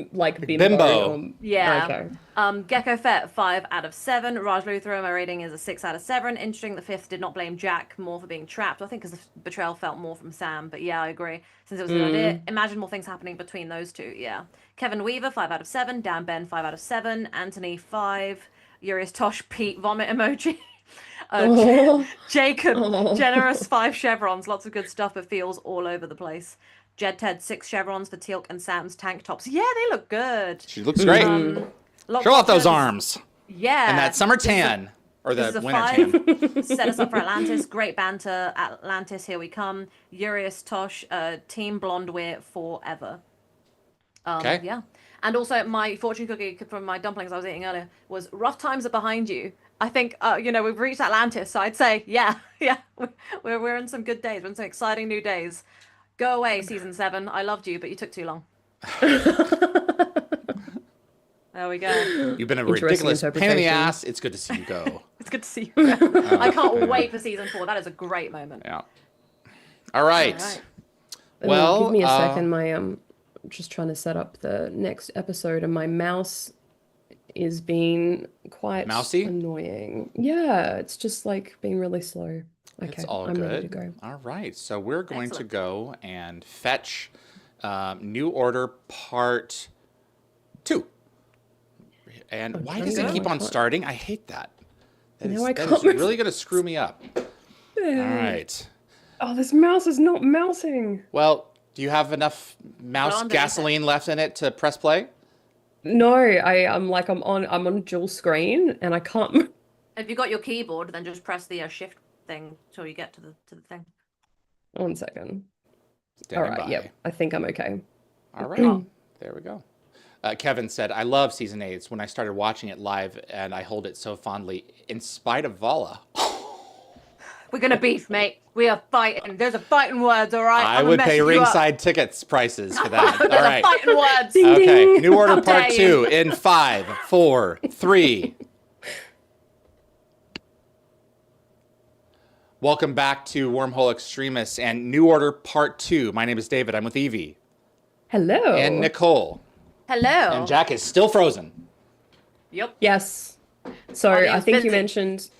Bimbo. Yeah. Okay. Gecko Fett 5 out of 7. Raj Luthra, my rating is a 6 out of 7. Interesting, the 5th did not blame Jack more for being trapped. I think because the betrayal felt more from Sam. But yeah, I agree. Since it was an idea, imagine more things happening between those two. Yeah. Kevin Weaver 5 out of 7. Dan Ben 5 out of 7. Anthony 5. Urias Tosh Pete vomit emoji. Jacob, generous 5 chevrons, lots of good stuff, but feels all over the place. Jed Ted 6 chevrons for Teal'c and Sam's tank tops. Yeah, they look good. She looks great. Show off those arms. Yeah. And that summer tan. Or the winter tan. Set us up for Atlantis. Great banter. Atlantis, here we come. Urias Tosh, Team Blonde Weir forever. Okay. Yeah. And also, my fortune cookie from my dumplings I was eating earlier was rough times are behind you. I think, we've reached Atlantis, so I'd say, yeah, we're in some good days. We're in some exciting new days. Go away, season 7. I loved you, but you took too long. There we go. You've been a ridiculous pain in the ass. It's good to see you go. It's good to see you go. I can't wait for season 4. That is a great moment. Yeah. All right. Well, give me a second. I'm just trying to set up the next episode, and my mouse is being quite mousy, annoying. Yeah, it's just like being really slow. Okay, it's all I'm good. ready to go. All right, so we're going to go and fetch New Order Part 2. And why does it keep on starting? I hate that. That is really going to screw me up. All right. Oh, this mouse is not mousing. Well, do you have enough mouse gasoline left in it to press play? No, I'm on dual screen and I can't. If you got your keyboard, then just press the shift thing till you get to the thing. 1 second. All right, by. yep. I think I'm okay. All right, there we go. Kevin said, I love season 8. It's when I started watching it live and I hold it so fondly, in spite of Vala. We're going to beef, mate. We are fighting. There's a fighting words, all right? I would pay ringside tickets prices for that. All right. Fighting words. Okay, New Order Part 2 in 5, 4, 3. Welcome back to Wormhole Extremists and New Order Part 2. My name is David. I'm with Yvie. Hello. And Nicole. Hello. And Jack is still frozen. Yep. Yes. So I think you mentioned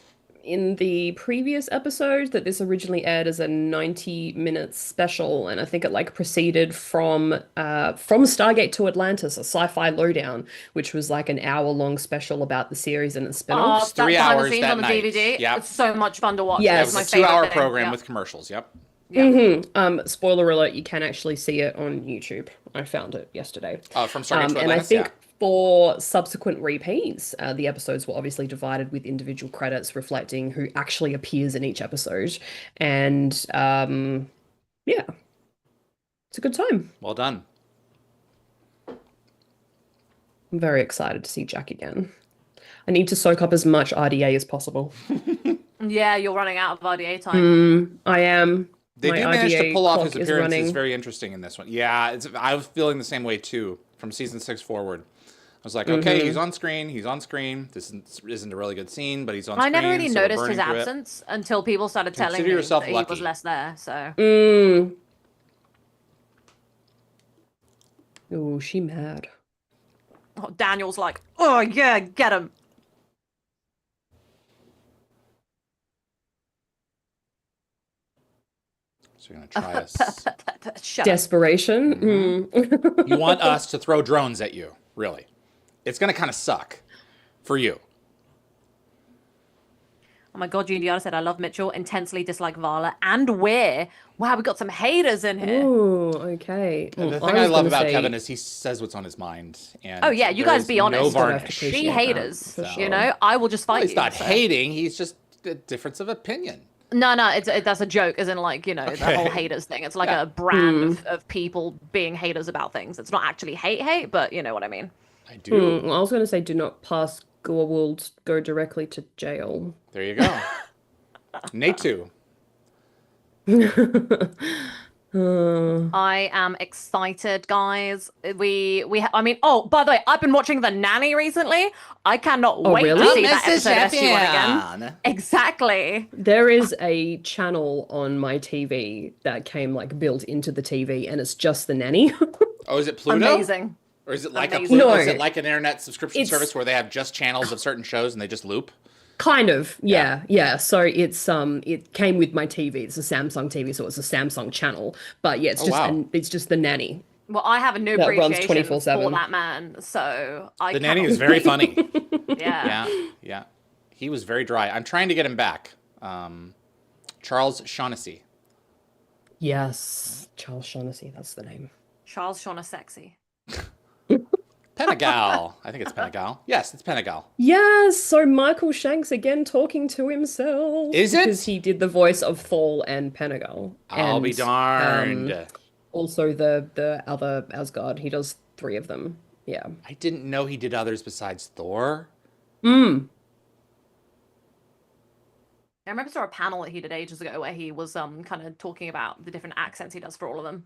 in the previous episode that this originally aired as a 90-minute special, and I think it proceeded from Stargate to Atlantis, a sci-fi lowdown, which was an hour-long special about the series and its spin-offs. 3 hours that on the night. DVD. Yep. It's so much fun to watch. Yes. It was a 2-hour program with commercials. Yep. Spoiler alert, you can actually see it on YouTube. I found it yesterday. From Stargate to Atlantis, and I think For subsequent repeats, the episodes were obviously divided with individual credits reflecting who actually appears in each episode. And yeah, it's a good time. Well done. I'm very excited to see Jack again. I need to soak up as much RDA as possible. Yeah, you're running out of RDA time. I am. They My do manage to RDA pull off clock his is appearances running. very interesting in this one. Yeah, I was feeling the same way too from season 6 forward. I was like, okay, he's on screen. He's on screen. This isn't a really good scene, but he's on I screen. never really so we're noticed his burning through it. absence until people started telling Consider me yourself that he lucky. was less there. So Oh, she mad. Daniel's like, oh yeah, get him. So you're gonna try us. Shut up. Desperation. You want us to throw drones at you, really? It's gonna kind of suck for you. Oh my god, Juliana said I love Mitchell, intensely dislike Vala and Weir. Wow, we got some haters in here. Ooh, okay. The Well, thing I was love gonna about say- Kevin is he says what's on his mind. And Oh yeah, you there guys is be honest. No Still have to varnish. appreciate She that, haters, for you sure. know. I will just Well, fight he's you. not so. hating. He's just a difference of opinion. No, that's a joke, as in like, you know, the whole haters thing. It's like Yeah. a brand of people being haters about things. It's not actually hate, but you know what I mean. I do. I was going to say, do not pass Gorwald, go directly to jail. There you go. Nate too. I am excited, guys. I mean, oh, by the way, I've been watching The Nanny recently. I cannot wait really? to see that episode of SG1 again. Exactly. There is a channel on my TV that came like built into the TV, and it's just The Nanny. Oh, is it Pluto? Amazing. Or is it like a Amazing. Pluto? No. Is it like an internet subscription It's- service where they have just channels of certain shows and they just loop? Kind of, yeah. So it's it came with my TV. It's a Samsung TV, so it's a Samsung channel. But yeah, it's Oh, just wow. it's just The Nanny. Well, I have a new That runs appreciation 24/7. for that man, so I The Nanny cannot- is very funny. yeah. Yeah. He was very dry. I'm trying to get him back. Charles Shaughnessy. Yes, Charles Shaughnessy, that's the name. Charles Shauna sexy. Penegal. I think it's Penegal. Yes, it's Penegal. Yes, so Michael Shanks again talking to himself. Is it? Because he did the voice of Thor and Penegal. I'll be And, darned. Also the other Asgard. He does 3 of them. Yeah. I didn't know he did others besides Thor. I remember saw a panel that he did ages ago where he was kind of talking about the different accents he does for all of them.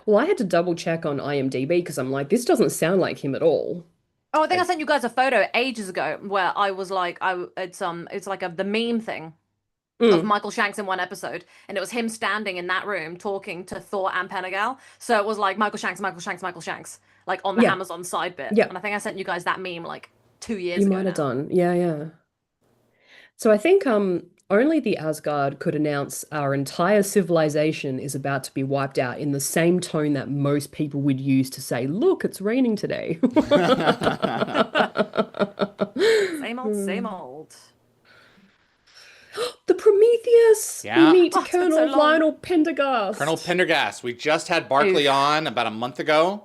Well, I had to double check on IMDb because I'm like, this doesn't sound like him at all. Oh, I think I sent you guys a photo ages ago where I was like, it's like the meme thing of Michael Shanks in one episode, and it was him standing in that room talking to Thor and Penegal. So it was like Michael Shanks, like on the Yeah. Amazon side bit. Yeah. And I think I sent you guys that meme like 2 years You ago. might have now. done. Yeah. So I think only the Asgard could announce our entire civilization is about to be wiped out in the same tone that most people would use to say, look, it's raining today. Same old, same old. The Prometheus! Yeah. We meet Oh, it's been Colonel so long. Lionel Pendergast. Colonel Pendergast. We just had Barkley on about a month ago.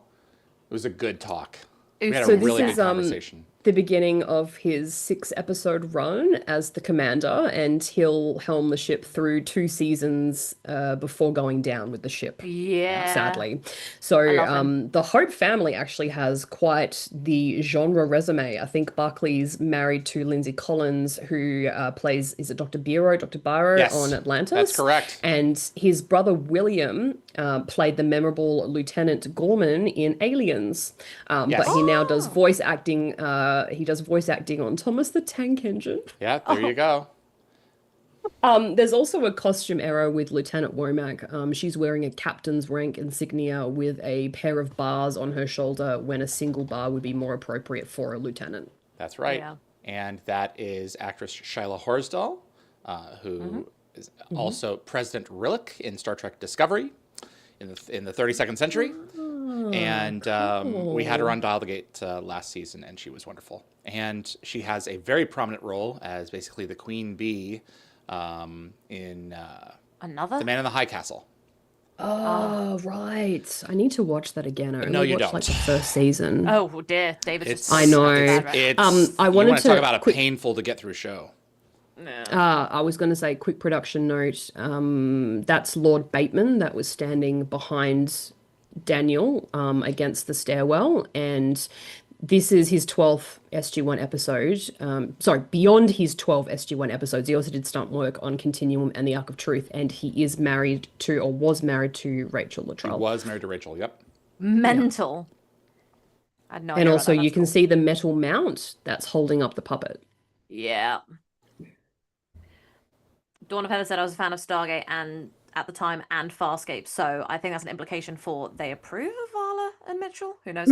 It was a good talk. We had So a this really is, good conversation. the beginning of his 6-episode run as the commander, and he'll helm the ship through 2 seasons before going down with the ship. Yeah. Sadly. So love him. the Hope family actually has quite the genre resume. I think Buckley's married to Lindsay Collins, who plays, is it Dr. Biro Yes, on Atlantis? that's correct. And his brother William played the memorable Lieutenant Gorman in Aliens. But Yes. he now does voice acting. He does voice acting on Thomas the Tank Engine. Yeah, there you go. There's also a costume error with Lieutenant Womack. She's wearing a captain's rank insignia with a pair of bars on her shoulder when a single bar would be more appropriate for a lieutenant. That's right. Yeah. And that is actress Shyla Horsdal, who is also President Rillick in Star Trek Discovery in the 32nd century. And we had her on Dial the Gate last season, and she was wonderful. And she has a very prominent role as basically the Queen Bee in Another? The Man in the High Castle. Oh, right. I need to watch that again. I No, only you watched like don't. the first season. Oh dear, David's It's just I know. bad, right? It's I you wanted want to talk to about a quick. painful to get through show. I was going to say, quick production note. That's Lord Bateman that was standing behind Daniel against the stairwell, and this is his 12th SG1 episode. Sorry, beyond his 12 SG1 episodes, he also did stunt work on Continuum and the Arc of Truth, and he is married to, or was married to, Rachel He Luttrell. was married to Rachel. Yep. Mental. I had no And idea about also, that. you That's can cool. see the metal mount that's holding up the puppet. Yeah. Dawn of Heather said I was a fan of Stargate and at the time and Farscape, so I think that's an implication for they approve of Vala and Mitchell. Who knows?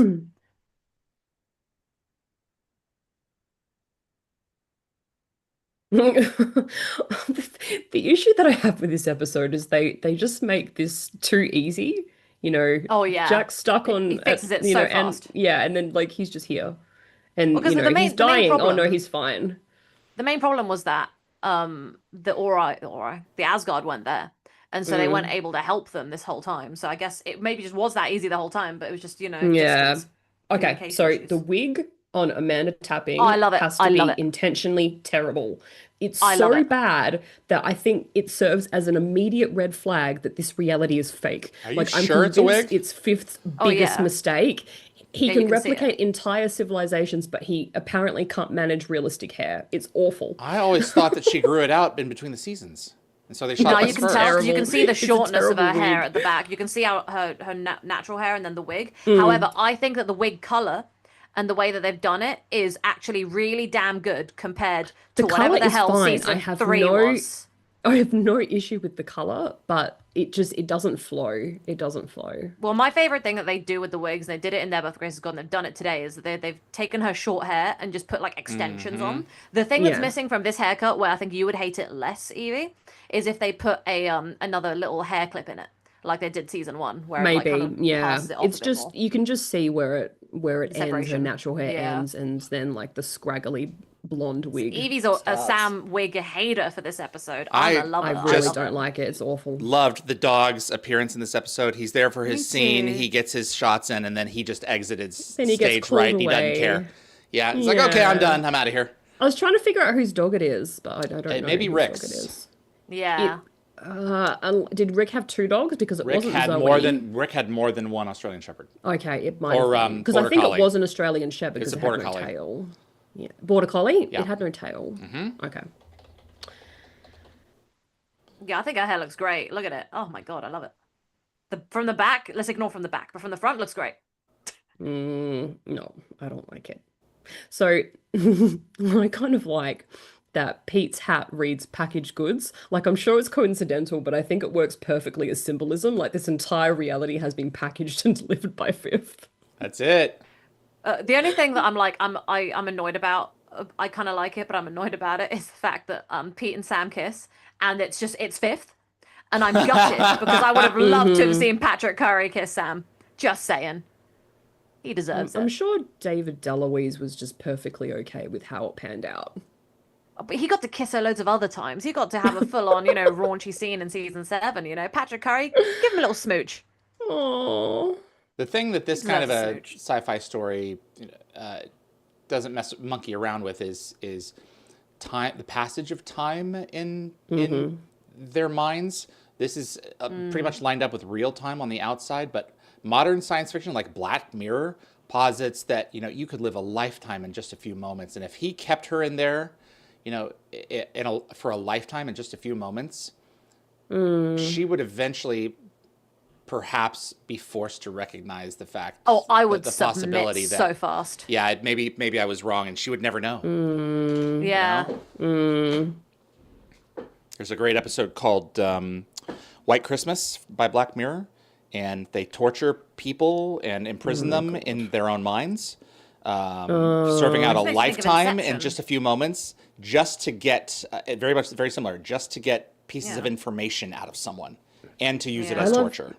The issue that I have with this episode is they just make this too easy. Oh yeah, Jack's stuck he on, fixes it you know, so and fast. yeah, and then like he's just here, Well, and because you know, he's the main dying. Oh no, problem, he's fine. the main problem was that the Asgard weren't there, and so they weren't able to help them this whole time. So I guess it maybe just was that easy the whole time, but it was just Yeah. distance, Okay, communication so issues. the wig on Amanda Oh, Tapping I love it. has I to love be it. intentionally terrible. It's I love so it. bad that I think it serves as an immediate red flag that this reality is fake. Are you Like I'm sure it's a convinced wig? it's fifth's Oh, biggest yeah. mistake. He Yeah, you can can see it. replicate entire civilizations, but he apparently can't manage realistic hair. It's awful. I always thought that she grew it out in between the seasons, and so they shot No, this you can first. tell 'cause you Terrible. can see the It's a shortness of her terrible hair wig. at the back. You can see her natural hair and then the wig. However, I think that the wig color and the way that they've done it is actually really damn good compared to The whatever color the is hell fine. season I have 3 no was. I have no issue with the color, but it doesn't flow. It doesn't flow. Well, my favorite thing that they do with the wigs, and they did it in Their Birth Grace is God, and they've done it today, is that they've taken her short hair and just put like extensions on. The thing that's Yeah. missing from this haircut, where I think you would hate it less, Evie, is if they put a another little hair clip in it, like they did season 1, where it like Maybe, kind of yeah. passes it off It's a bit just more. you can just see where it ends, her Separation. natural hair Yeah. ends, and then like the scraggly blonde wig Evie's a starts. Sam wig hater for this episode. I I'm a lover. I I really love don't it. like it. It's awful. Loved the dog's appearance in this episode. He's there for his Me scene. too. He gets his shots in, and then he just exited Then he gets stage called right. He doesn't away. care. Yeah, he's like, okay, I'm Yeah. done. I'm out of here. I was trying to figure out whose dog it is, but I don't know Maybe whose Rick's. dog it is. Yeah. Did Rick have 2 dogs? Because it Rick wasn't had Zoe. more than one Australian Shepherd. Okay, it might Or, have because I Border think Collie. it was an Australian Shepherd It's because a it had Border no Collie. tail. Yeah, Border Collie. Yeah. It had no tail. Okay. Yeah, I think her hair looks great. Look at it. Oh my god, I love it. From the back, let's ignore from the back, but from the front looks great. No, I don't like it. So I kind of like that Pete's hat reads packaged goods. Like I'm sure it's coincidental, but I think it works perfectly as symbolism. Like this entire reality has been packaged and delivered by Fifth. That's it. The only thing that I'm annoyed about, I kind of like it, but I'm annoyed about it, is the fact that Pete and Sam kiss, and it's Fifth, and I'm gutted because I would have loved to have seen Patrick Curry kiss Sam. Just saying, he deserves I'm it. sure David DeLuise was just perfectly okay with how it panned out. But he got to kiss her loads of other times. He got to have a full-on, raunchy scene in season 7. Patrick Curry, give him a little smooch. Oh, The thing that this kind of Deserves a a smooch. sci-fi story doesn't monkey around with is time, the passage of time in their minds. This is pretty much lined up with real time on the outside, but modern science fiction like Black Mirror posits that you could live a lifetime in just a few moments, and if he kept her in there, for a lifetime in just a few moments, she would eventually perhaps be forced to recognize the fact. Oh, I would the submit possibility that so fast. yeah, maybe I was wrong, and she would never know. Yeah. There's a great episode called White Christmas by Black Mirror, and they torture people and imprison them in their own minds, serving out a Makes me think of lifetime in Inception. just a few moments, just to get very similar, just to get pieces of Yeah. information out of someone, and to use it Yeah. as I love- torture.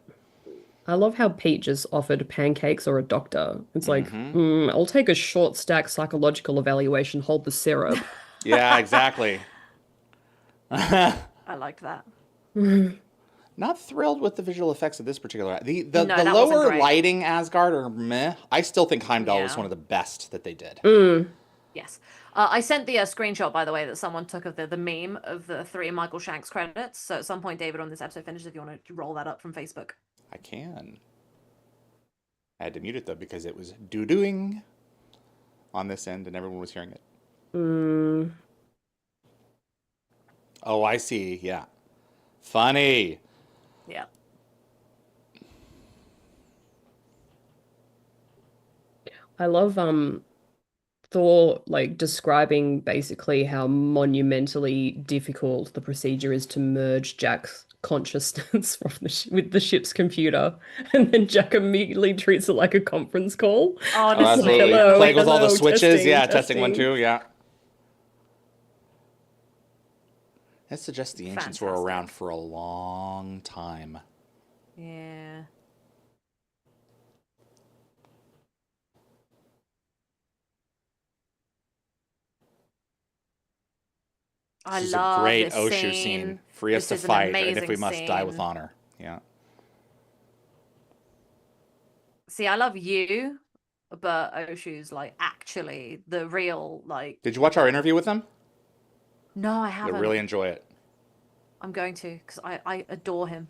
I love how Pete just offered pancakes or a doctor. It's like, I'll take a short stack psychological evaluation, hold the syrup. Yeah, exactly. I liked that. Not thrilled with the visual effects of this particular. The No, that wasn't lower great. lighting Asgard are meh. I still think Heimdall is Yeah. one of the best that they did. Yes. I sent the screenshot, by the way, that someone took of the meme of the 3 Michael Shanks credits. So at some point, David, on this episode finishes, if you want to roll that up from Facebook. I can. I had to mute it though because it was doo-dooing on this end and everyone was hearing it. Oh, I see. Yeah. Funny. Yeah. I love Thor like describing basically how monumentally difficult the procedure is to merge Jack's consciousness from with the ship's computer, and then Jack immediately treats it like a conference call. Oh, Honestly. absolutely. Hello, Playing with all the hello, switches. testing, Yeah, testing 1, testing. 2. Yeah. That suggests the ancients were Fantastic. around for a long time. Yeah. I This is love a great this Oshu scene. Free us to This is an fight, and if amazing we must die with scene. honor. Yeah. See, I love you, but Oshu's like actually the real like. Did you watch our interview with them? No, I You'll haven't. really enjoy it. I'm going to because I adore him.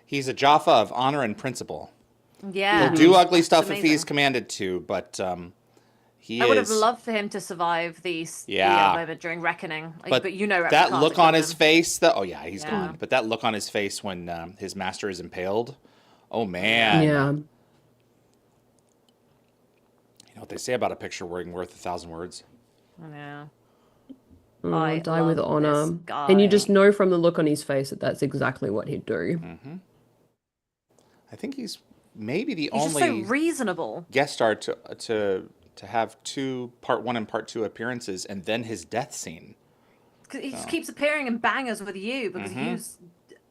He's a Jaffa of honor and principle. Yeah. He'll do ugly It's stuff if amazing. he's commanded to, but he I would have is. loved for him to survive the Yeah. moment during Reckoning. But you know, that Replicants look that on killed his him. face, oh yeah, he's Yeah. gone. But that look on his face when his master is impaled, oh man. Yeah. You know what they say about a picture worth 1,000 words. Yeah. Oh, die with love honor. this And you guy. just know from the look on his face that that's exactly what he'd do. I think he's maybe the He's just only so reasonable. guest star to have 2 part 1 and part 2 appearances and then his death scene. 'Cause he just keeps appearing in bangers with you because he's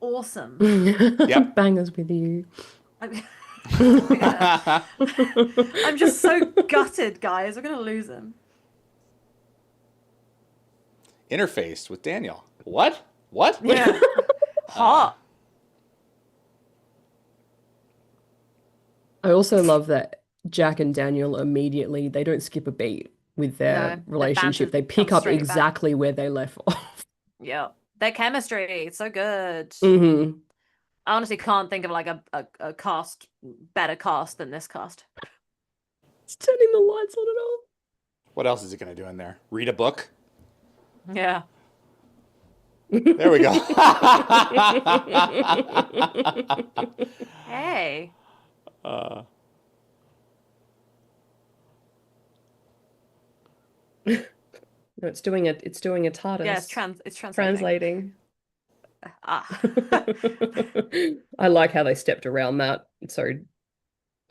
awesome. Yep. Bangers with you. Yeah. I'm just so gutted, guys. We're gonna lose him. Interfaced with Daniel. What? What? Yeah. Hot. I also love that Jack and Daniel immediately, they don't skip a beat with their No, their relationship. banter They pick comes up straight back. exactly where they left off. Yeah. Their chemistry, it's so good. hmm I honestly can't think of like a better cast than this cast. It's turning the lights on and off. What else is he going to do in there? Read a book? Yeah. There we go. Hey. No, it's doing a TARDIS. Yeah, it's translating. translating. Ah. I like how they stepped around that, so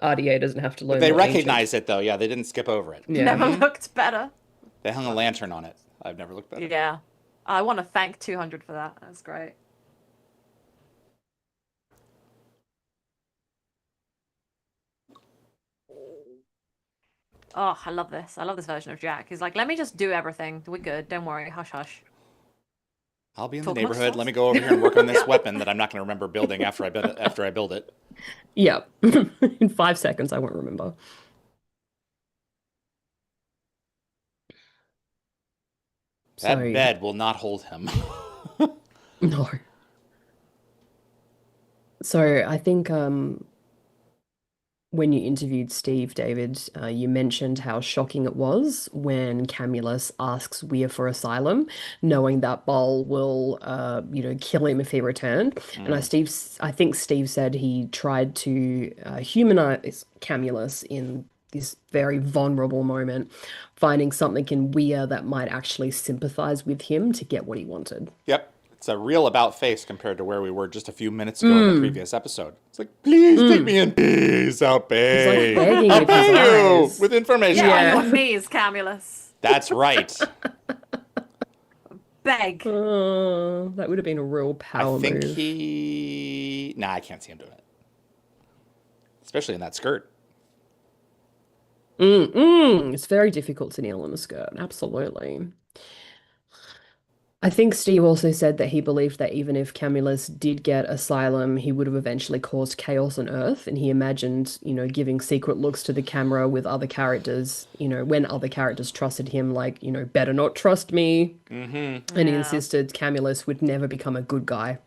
RDA doesn't have to learn. They more ancient. recognize it though. Yeah, they didn't skip over it. Yeah. Never looked better. They hung a lantern on it. I've never looked better. Yeah. I want to thank 200 for that. That's great. Oh, I love this. I love this version of Jack. He's like, let me just do everything. We're good. Don't worry. Hush, hush. I'll be in Talk the amongst neighborhood. us. Let me go over here and work on this weapon that I'm not going to remember building after I build it. Yeah. In 5 seconds, I won't remember. That So- bed will not hold him. No. So I think when you interviewed Steve, David, you mentioned how shocking it was when Camulus asks Weir for asylum, knowing that Bol will, kill him if he returned. And I think Steve said he tried to humanize Camulus in this very vulnerable moment, finding something in Weir that might actually sympathize with him to get what he wanted. Yep. It's a real about face compared to where we were just a few minutes ago in the previous episode. It's like, please take me in peace. I'll pay. begging I'll with pay his you eyes. with information. Yeah. On your knees, Camulus. That's right. Beg. That would have been a real I power think move. I can't see him doing it. Especially in that skirt. It's very difficult to kneel in a skirt. Absolutely. I think Steve also said that he believed that even if Camulus did get asylum, he would have eventually caused chaos on Earth. And he imagined, giving secret looks to the camera with other characters, when other characters trusted him, like, better not trust me. Mm-hmm. And he Yeah. insisted Camulus would never become a good guy.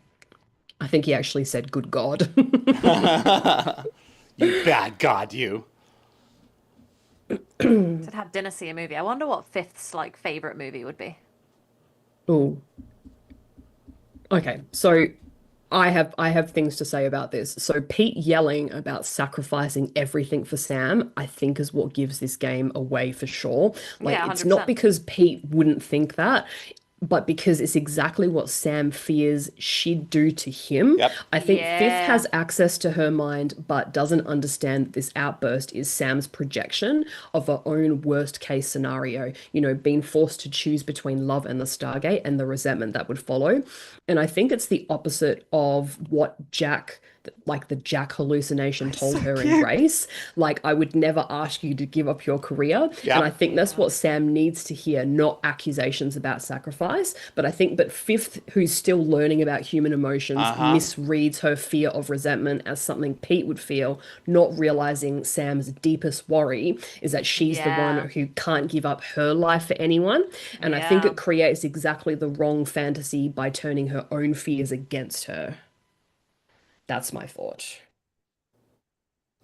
I think he actually said good God. You bad god, you. Should have dinner see a movie. I wonder what Fifth's like favorite movie would be. Oh. Okay, so I have things to say about this. So Pete yelling about sacrificing everything for Sam, I think is what gives this game away for sure. Like Yeah, it's not 100%. because Pete wouldn't think that, but because it's exactly what Sam fears she'd do to him. Yep. I think Fifth Yeah. has access to her mind, but doesn't understand that this outburst is Sam's projection of her own worst case scenario, being forced to choose between love and the Stargate and the resentment that would follow. And I think it's the opposite of what like the Jack hallucination told her in Grace. Like, I would never ask you to give up your career. Yeah. And I think that's what Sam needs to hear, not accusations about sacrifice. But Fifth, who's still learning about human emotions, misreads her fear of resentment as something Pete would feel, not realizing Sam's deepest worry is that she's the Yeah. one who can't give up her life for anyone. And I think Yeah. it creates exactly the wrong fantasy by turning her own fears against her. That's my thought.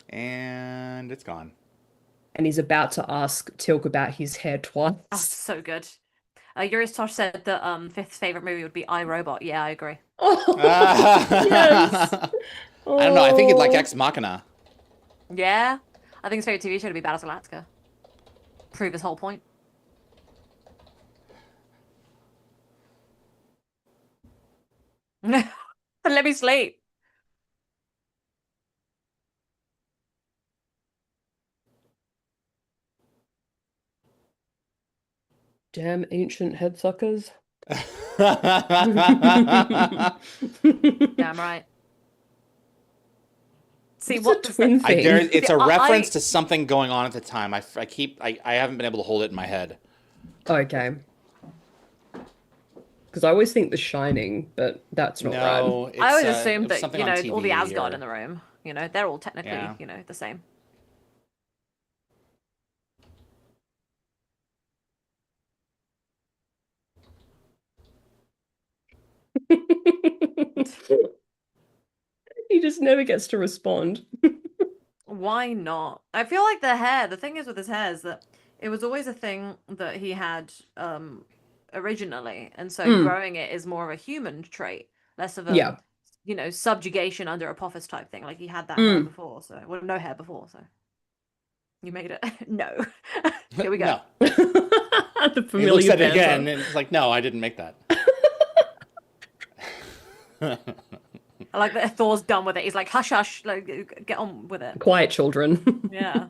And it's gone. And he's about to ask Tilk about his hair Oh, twice. so good. Yuri's Tosh said that Fifth's favorite movie would be iRobot. Yeah, I agree. Oh, yes. I don't know. I think he'd like Oh. Ex Machina. Yeah. I think his favorite TV show would be Battlestar Galactica. Prove his whole point. Let me sleep. Damn ancient headsuckers. Damn right. See It's what a does twin that- thing. It's a I- reference to something going on at the time. I haven't been able to hold it in my head. Okay. Because I always think The Shining, but that's not right. No, it's, I always it assumed was that something on all the TV Asgard or- in the room, they're all technically, Yeah. the same. He just never gets to respond. Why not? I feel like the hair. The thing is with his hair is that it was always a thing that he had originally, and so growing it is more of a human trait, less of a Yeah. subjugation under Apophis type thing. Like he had that hair before, so no hair before, so you made it. No. Here we go. No. The He familiar looks at it banter. again and it's like, no, I didn't make that. I like that Thor's done with it. He's like, hush, hush, like, get on with it. Quiet children. Yeah.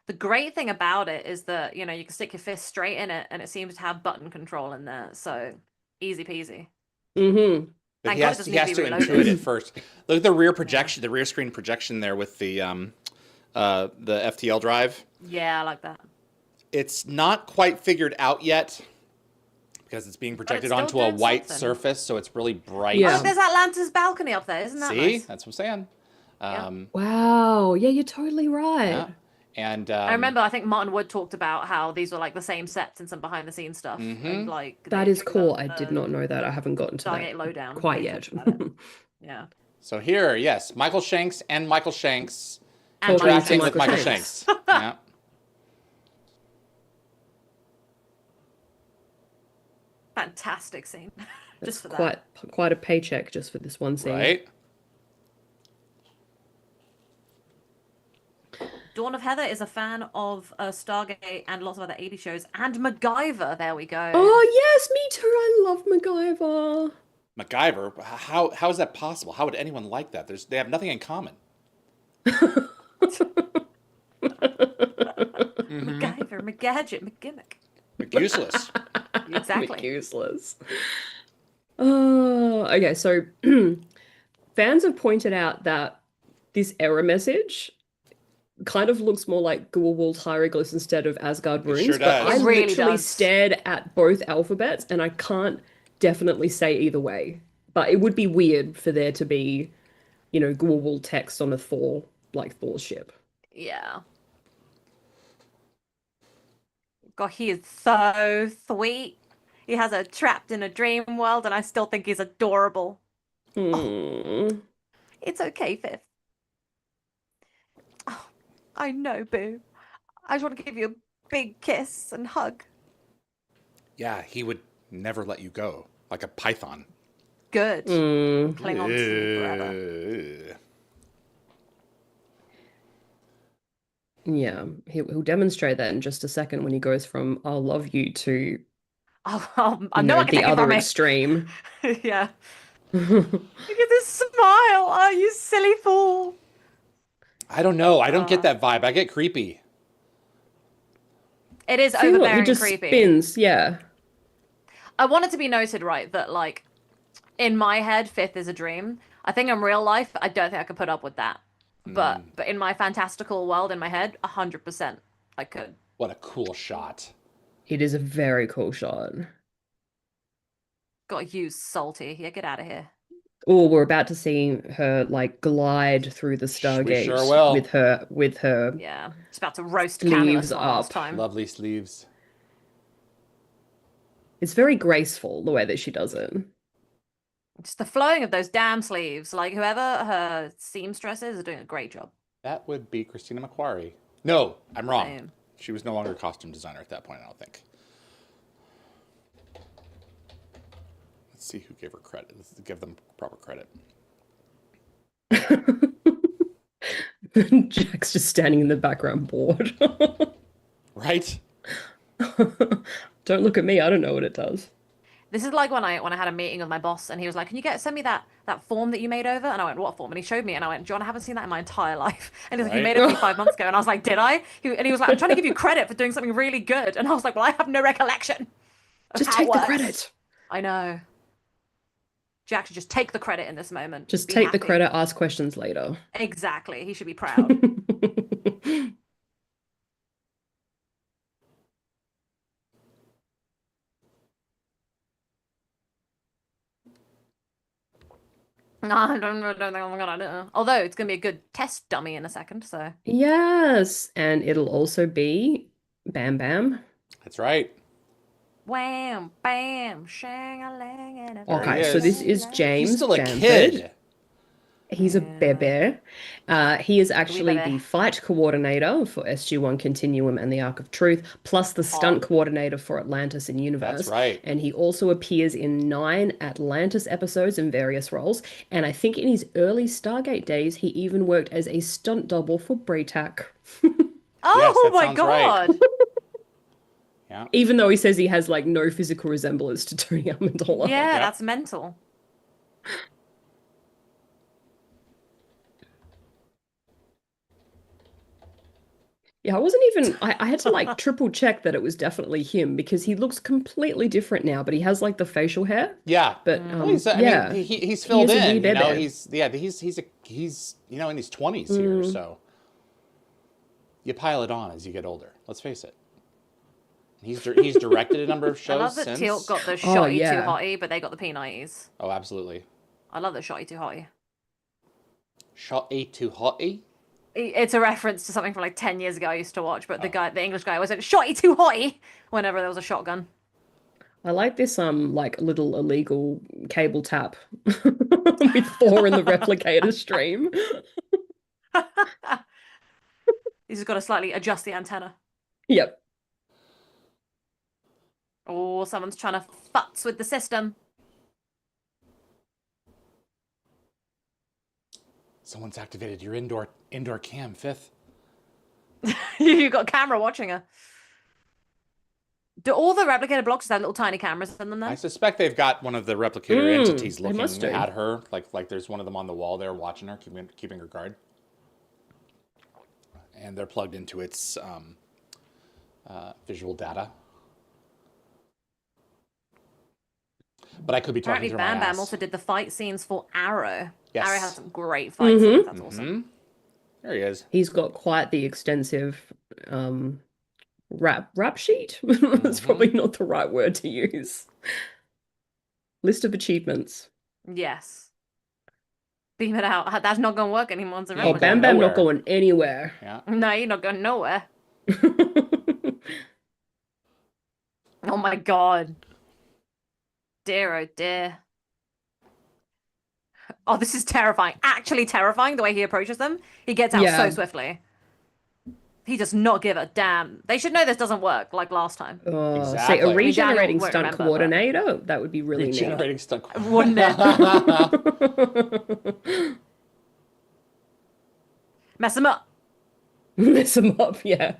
The great thing about it is that, you can stick your fist straight in it and it seems to have button control in there. So easy peasy. Mm-hmm. But Thank he God has, it doesn't he need has to to be reloaded. intuit it first. Look at the rear projection, the rear screen projection there with the FTL drive. Yeah, I like that. It's not quite figured out yet because it's being projected still onto a doing white something. surface, so it's really bright. Yeah. Oh, there's Atlanta's balcony up there. Isn't that See, nice? that's what I'm saying. Yeah. Wow. Yeah, you're totally right. Yeah. And I remember, I think Martin Wood talked about how these were like the same sets and some behind the scenes stuff. And like That they is took cool. the I did not know that. I haven't gotten to Stargate that lowdown. quite They yet. talked about it. Yeah. So here, yes, Michael Shanks and Michael Shanks And Talking to interacting with Michael Michael Shanks. Yeah. Fantastic scene. Just for that. Quite a paycheck just for this one scene. Right? Dawn of Heather is a fan of Stargate and lots of other 80 shows and MacGyver. There we go. Oh yes, me too. I love MacGyver. MacGyver, how is that possible? How would anyone like that? They have nothing in common. MacGyver, McGadget, McGimmick. Useless. Exactly. Useless. Oh, okay. So fans have pointed out that this error message kind of looks more like Goa'uld hieroglyphs instead of Asgard runes, sure but does. I It really literally does. stared at both alphabets and I can't definitely say either way. But it would be weird for there to be, you know, Goa'uld text on a Thor's ship. Yeah. God, he is so sweet. He has her trapped in a dream world, and I still think he's adorable. Mm. It's okay, Fifth. Oh, I know, Boo. I just want to give you a big kiss and hug. Yeah, he would never let you go, like a python. Good. Mm. Cling on to me forever. Ugh. Yeah, he'll demonstrate that in just a second when he goes from "I'll love you" to I know I can the take it other from me. extreme. Yeah. Look at this smile. Oh, you silly fool. I don't know. I don't get that vibe. I get creepy. It is See, look, he overbearing just creepy. spins. Yeah. I want it to be noted, right, that like in my head, Fifth is a dream. I think in real life, I don't think I could put up with that. But in my fantastical world, in my head, 100%, I could. What a cool shot. It is a very cool shot. Got to use salty. Yeah, get out of here. Oh, we're about to see her like glide through the We Stargate sure will. with her Yeah, it's about to roast Sleeves Camulus one last up. time. Lovely sleeves. It's very graceful the way that she does it. Just the flowing of those damn sleeves. Like whoever her seamstress is doing a great job. That would be Christina McQuarrie. No, I'm wrong. Same. She was no longer a costume designer at that point, I don't think. Let's see who gave her credit. Let's give them proper credit. Jack's just standing in the background bored. Right? Don't look at me, I don't know what it does. This is like when I had a meeting with my boss and he was like, "Can you send me that form that you made over?" And I went, "What form?" And he showed me and I went, "John, I haven't seen that in my entire life." And he's like, "You Right. made it for me 5 months ago." And I was like, "Did I?" And he was like, "I'm trying to give you credit for doing something really good." And I was like, "Well, I have no recollection of Just how it take the works." credit. I know. Jack should just take the credit in this moment. Just Be take the happy. credit, ask questions later. Exactly. He should be proud. No, I don't think I'm gonna do it. Although it's gonna be a good test dummy in a second, so Yes, and it'll also be Bam Bam. That's right. wham, bam, shang-a-lang, and a Okay, he so this is. is James He's still a Bamford. kid. He's a bebe. He is actually bebe. the fight coordinator for SG-1 Continuum and the Arc of Truth, plus the stunt coordinator for Atlantis in Universe. That's right. And he also appears in 9 Atlantis episodes in various roles. And I think in his early Stargate days, he even worked as a stunt double for Braytac. Oh that my sounds right. god! Yeah. Even though he says he has like no physical resemblance to Tony Amendola. Yeah, Yep. that's mental. Yeah, I wasn't even, I had to like triple check that it was definitely him because he looks completely different now, but he has like the facial hair. Yeah. But Well, he's, I yeah, mean, he's filled is a in. wee You know, bebe. he's you know in his 20s here, so you pile it on as you get older. Let's face it. He's directed a number of I shows love that since. Teal'c got the shotty yeah. too hotty, but they got the P90s. Oh, absolutely. I love the shotty too hotty. Shot A too hotty. It's a reference to something from like 10 years ago I used to watch, but the English guy always said shotty too hotty whenever there was a shotgun. I like this like little illegal cable tap with Thor in the replicator stream. He's just got to slightly adjust the antenna. Yep. Oh, someone's trying to futz with the system. Someone's activated your indoor cam, Fifth. You've got a camera watching her. Do all the replicator blocks have little tiny cameras in them then? I suspect they've got one of the replicator entities they must looking do. at her, like there's one of them on the wall there watching her, keeping her guard. And they're plugged into its visual data. But I could be talking Apparently through Bam my Bam ass. also did the fight scenes for Arrow. Yes. Arrow has some great fight scenes, that's awesome. There he is. He's got quite the extensive rap sheet. That's probably not the right word to use. List of achievements. Yes. Beam it out. That's not going to work anymore. It's a Oh, Oh, real Bam going Bam not nowhere. going anywhere. Yeah. No, you're not going nowhere. Oh my god. Dear, oh dear. Oh, this is terrifying. Actually terrifying the way he approaches them. He gets out so Yeah. swiftly. He does not give a damn. They should know this doesn't work like last time. Oh, see, Exactly. a I mean, regenerating Daniel won't stunt remember, but- coordinator? That would be really neat. Regenerating stunt. Wouldn't it? Mess him up. Mess him up, yeah.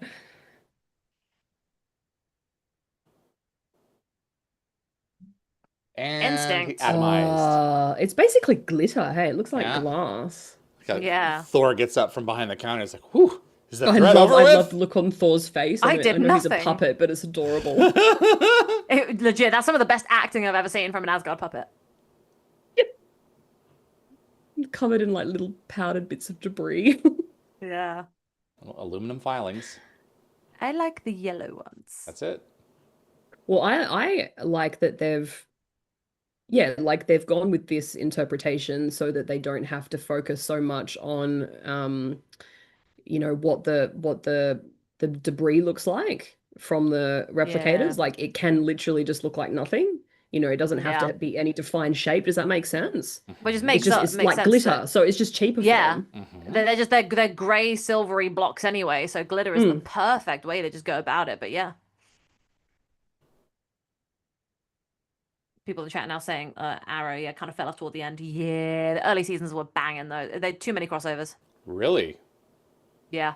And Instinct. he atomized. It's basically glitter. Hey, it looks like Yeah. glass. Like Yeah. Thor gets up from behind the counter. It's like, whew, is the I threat love, over I with? love the look on Thor's face. I mean, did I know he's a nothing. puppet, but it's adorable. Legit, that's some of the best acting I've ever seen from an Asgard puppet. Covered in like little powdered bits of debris. Yeah. Aluminum filings. I like the yellow ones. That's it. Well, I like that they've gone with this interpretation so that they don't have to focus so much on what the debris looks like from the replicators. Yeah. Like it can literally just look like nothing. It doesn't have Yeah. to be any defined shape. Does that make sense? But just It's makes just up, it's makes like sense glitter, that- so it's just cheaper for Yeah. them. Mm-hmm. They're just they're grey silvery blocks anyway, so glitter is the perfect way to just go about it. But yeah. People in the chat now saying Arrow, yeah, kind of fell off toward the end. Yeah, the early seasons were banging though. They had too many crossovers. Really? Yeah.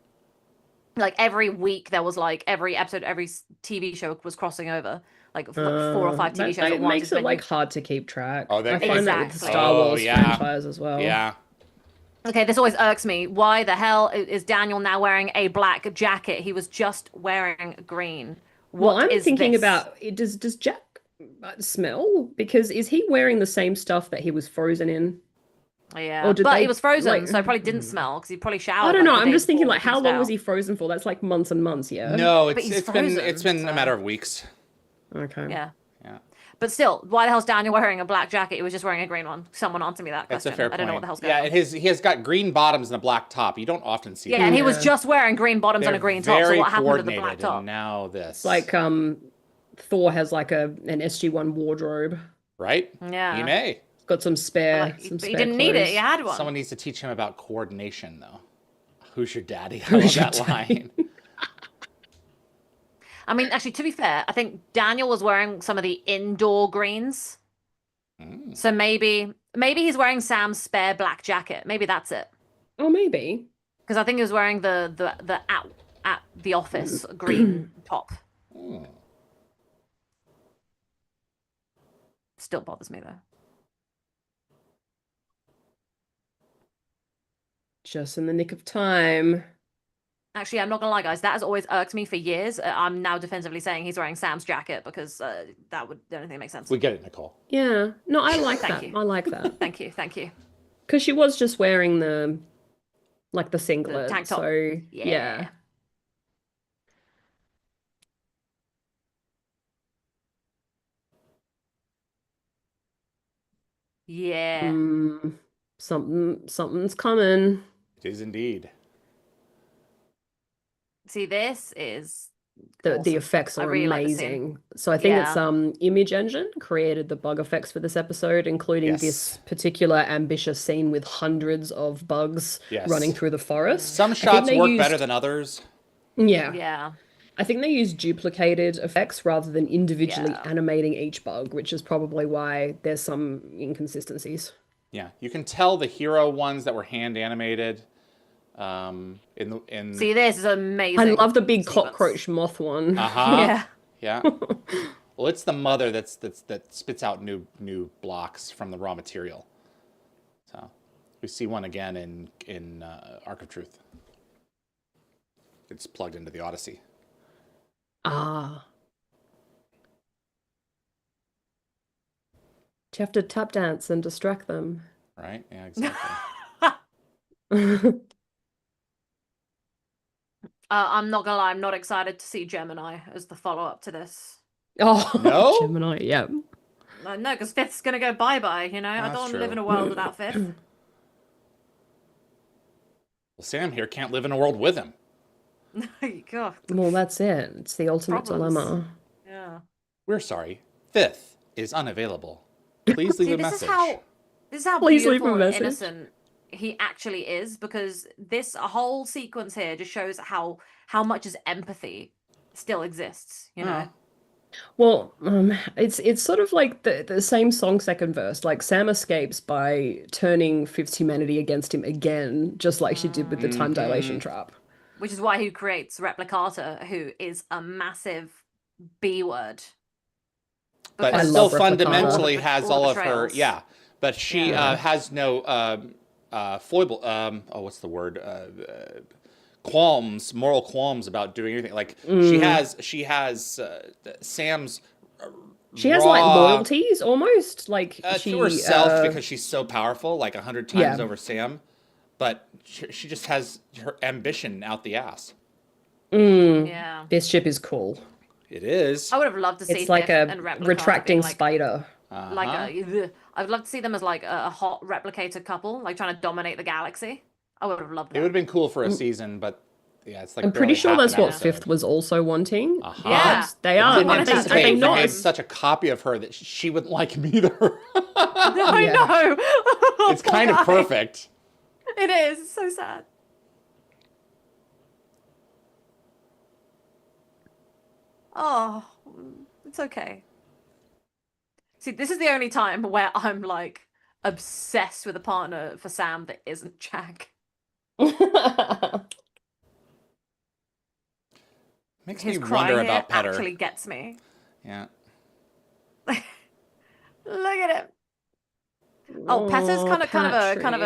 Like every week there was like every episode, every TV show was crossing over. Like 4 or 5 TV shows at It once. makes It's it been- like hard to keep track. Oh, they- I find that with the Exactly. Star Oh, Wars yeah. franchise as well. Yeah. Okay, this always irks me. Why the hell is Daniel now wearing a black jacket? He was just wearing green. Well, What I'm is thinking this? about does Jack smell? Because is he wearing the same stuff that he was frozen in? Yeah, Or did but they, he was frozen, like- so it probably didn't smell because he probably showered. I don't know. like, the I'm day just thinking before, like, how pieced long out. was he frozen for? That's like months and months, yeah. No, But he's it's frozen, been a so- matter of weeks. Okay. Yeah, Yeah. but still, why the hell's Daniel wearing a black jacket? He was just wearing a green one. Someone answer me that That's question. a fair I point. don't know what the hell's going Yeah, on. and he has got green bottoms and a black top. You don't often see Yeah, that. and he was Yeah. just wearing green bottoms and a They're green top. So very what happened to the black coordinated, top? and now this. It's like Thor has like an SG-1 wardrobe. right? Yeah. He may. Got some spare Like, some but he spare didn't need it. clothes. He had one. Someone needs to teach him about coordination, though. Who's your daddy? I Who's love your that daddy? line. I mean, actually, to be fair, I think Daniel was wearing some of the indoor greens. Mm. So maybe he's wearing Sam's spare black jacket. Maybe that's it. Oh, maybe. Because I think he was wearing the at the office green top. Mm. Still bothers me though. Just in the nick of time. Actually, I'm not gonna lie, guys. That has always irked me for years. I'm now defensively saying he's wearing Sam's jacket because that would the only thing that makes sense. We get it, Nicole. Yeah. No, I like Thank that. you. I like that. Thank you, thank you. Because she was just wearing the singlet. tank top. So yeah. Yeah. Something's coming. It is indeed. See, this is The awesome. effects I are really like the scene. amazing. So I think it's Yeah. Image Engine created the bug effects for this episode, including Yes. this particular ambitious scene with hundreds of bugs Yes. running through the forest. Some I think shots they work used- better than others. Yeah. Yeah. I think they used duplicated effects rather than individually Yeah. animating each bug, which is probably why there's some inconsistencies. Yeah, you can tell the hero ones that were hand animated. In See, this is amazing. I love the big sequence. cockroach moth one. uh-huh. Yeah. Yeah. Well, it's the mother that spits out new blocks from the raw material. So we see one again in Arc of Truth. It's plugged into the Odyssey. Ah. Do you have to tap dance and distract them? Right? Yeah, exactly. I'm not gonna lie, I'm not excited to see Gemini as the follow-up to this. Oh, No? Gemini, yeah. No, because Fifth's gonna go bye-bye, you know? I That's don't want to live true. in a world without Fifth. Well, Sam here can't live in a world with him. God. Well, that's it. It's the ultimate Problems. dilemma. Yeah. We're sorry. Fifth is unavailable. Please leave See, a this message. is how Please leave a beautiful and message. innocent he actually is, because this whole sequence here just shows how much his empathy still exists, you know? Well, it's sort of like the same song second verse. Like Sam escapes by turning Fifth's humanity against him again, just like she did with the time dilation trap. Which is why he creates Replicata, who is a massive B word. But I still love Replicata. fundamentally All the has all of her, betrayals. yeah. But she has no foible. What's the word? Qualms, moral qualms about doing anything. Like she has Sam's. She has like loyalties almost, like she to herself because she's so powerful, like 100 times over Sam. But she just has her ambition out the ass. Yeah. This ship is cool. It is. I would have loved to see It's like Fifth a and Replicata retracting being like, spider. I would love to see them as like a hot replicator couple, like trying to dominate the galaxy. I would have loved It that. would have been cool for a season, but yeah, it's like I'm pretty barely sure half that's an what episode. Fifth was also wanting. Yeah. But they are. Didn't wanted that anticipate dream if for I him. made such a copy of her that she wouldn't like me either. I Yeah. know. It's kind of Poor guy. perfect. It is. It's so sad. Oh, it's okay. See, this is the only time where I'm like obsessed with a partner for Sam that isn't Jack. Makes His me crying wonder here about Petter. actually gets me. Yeah. Look at him. Oh, Petter's kind of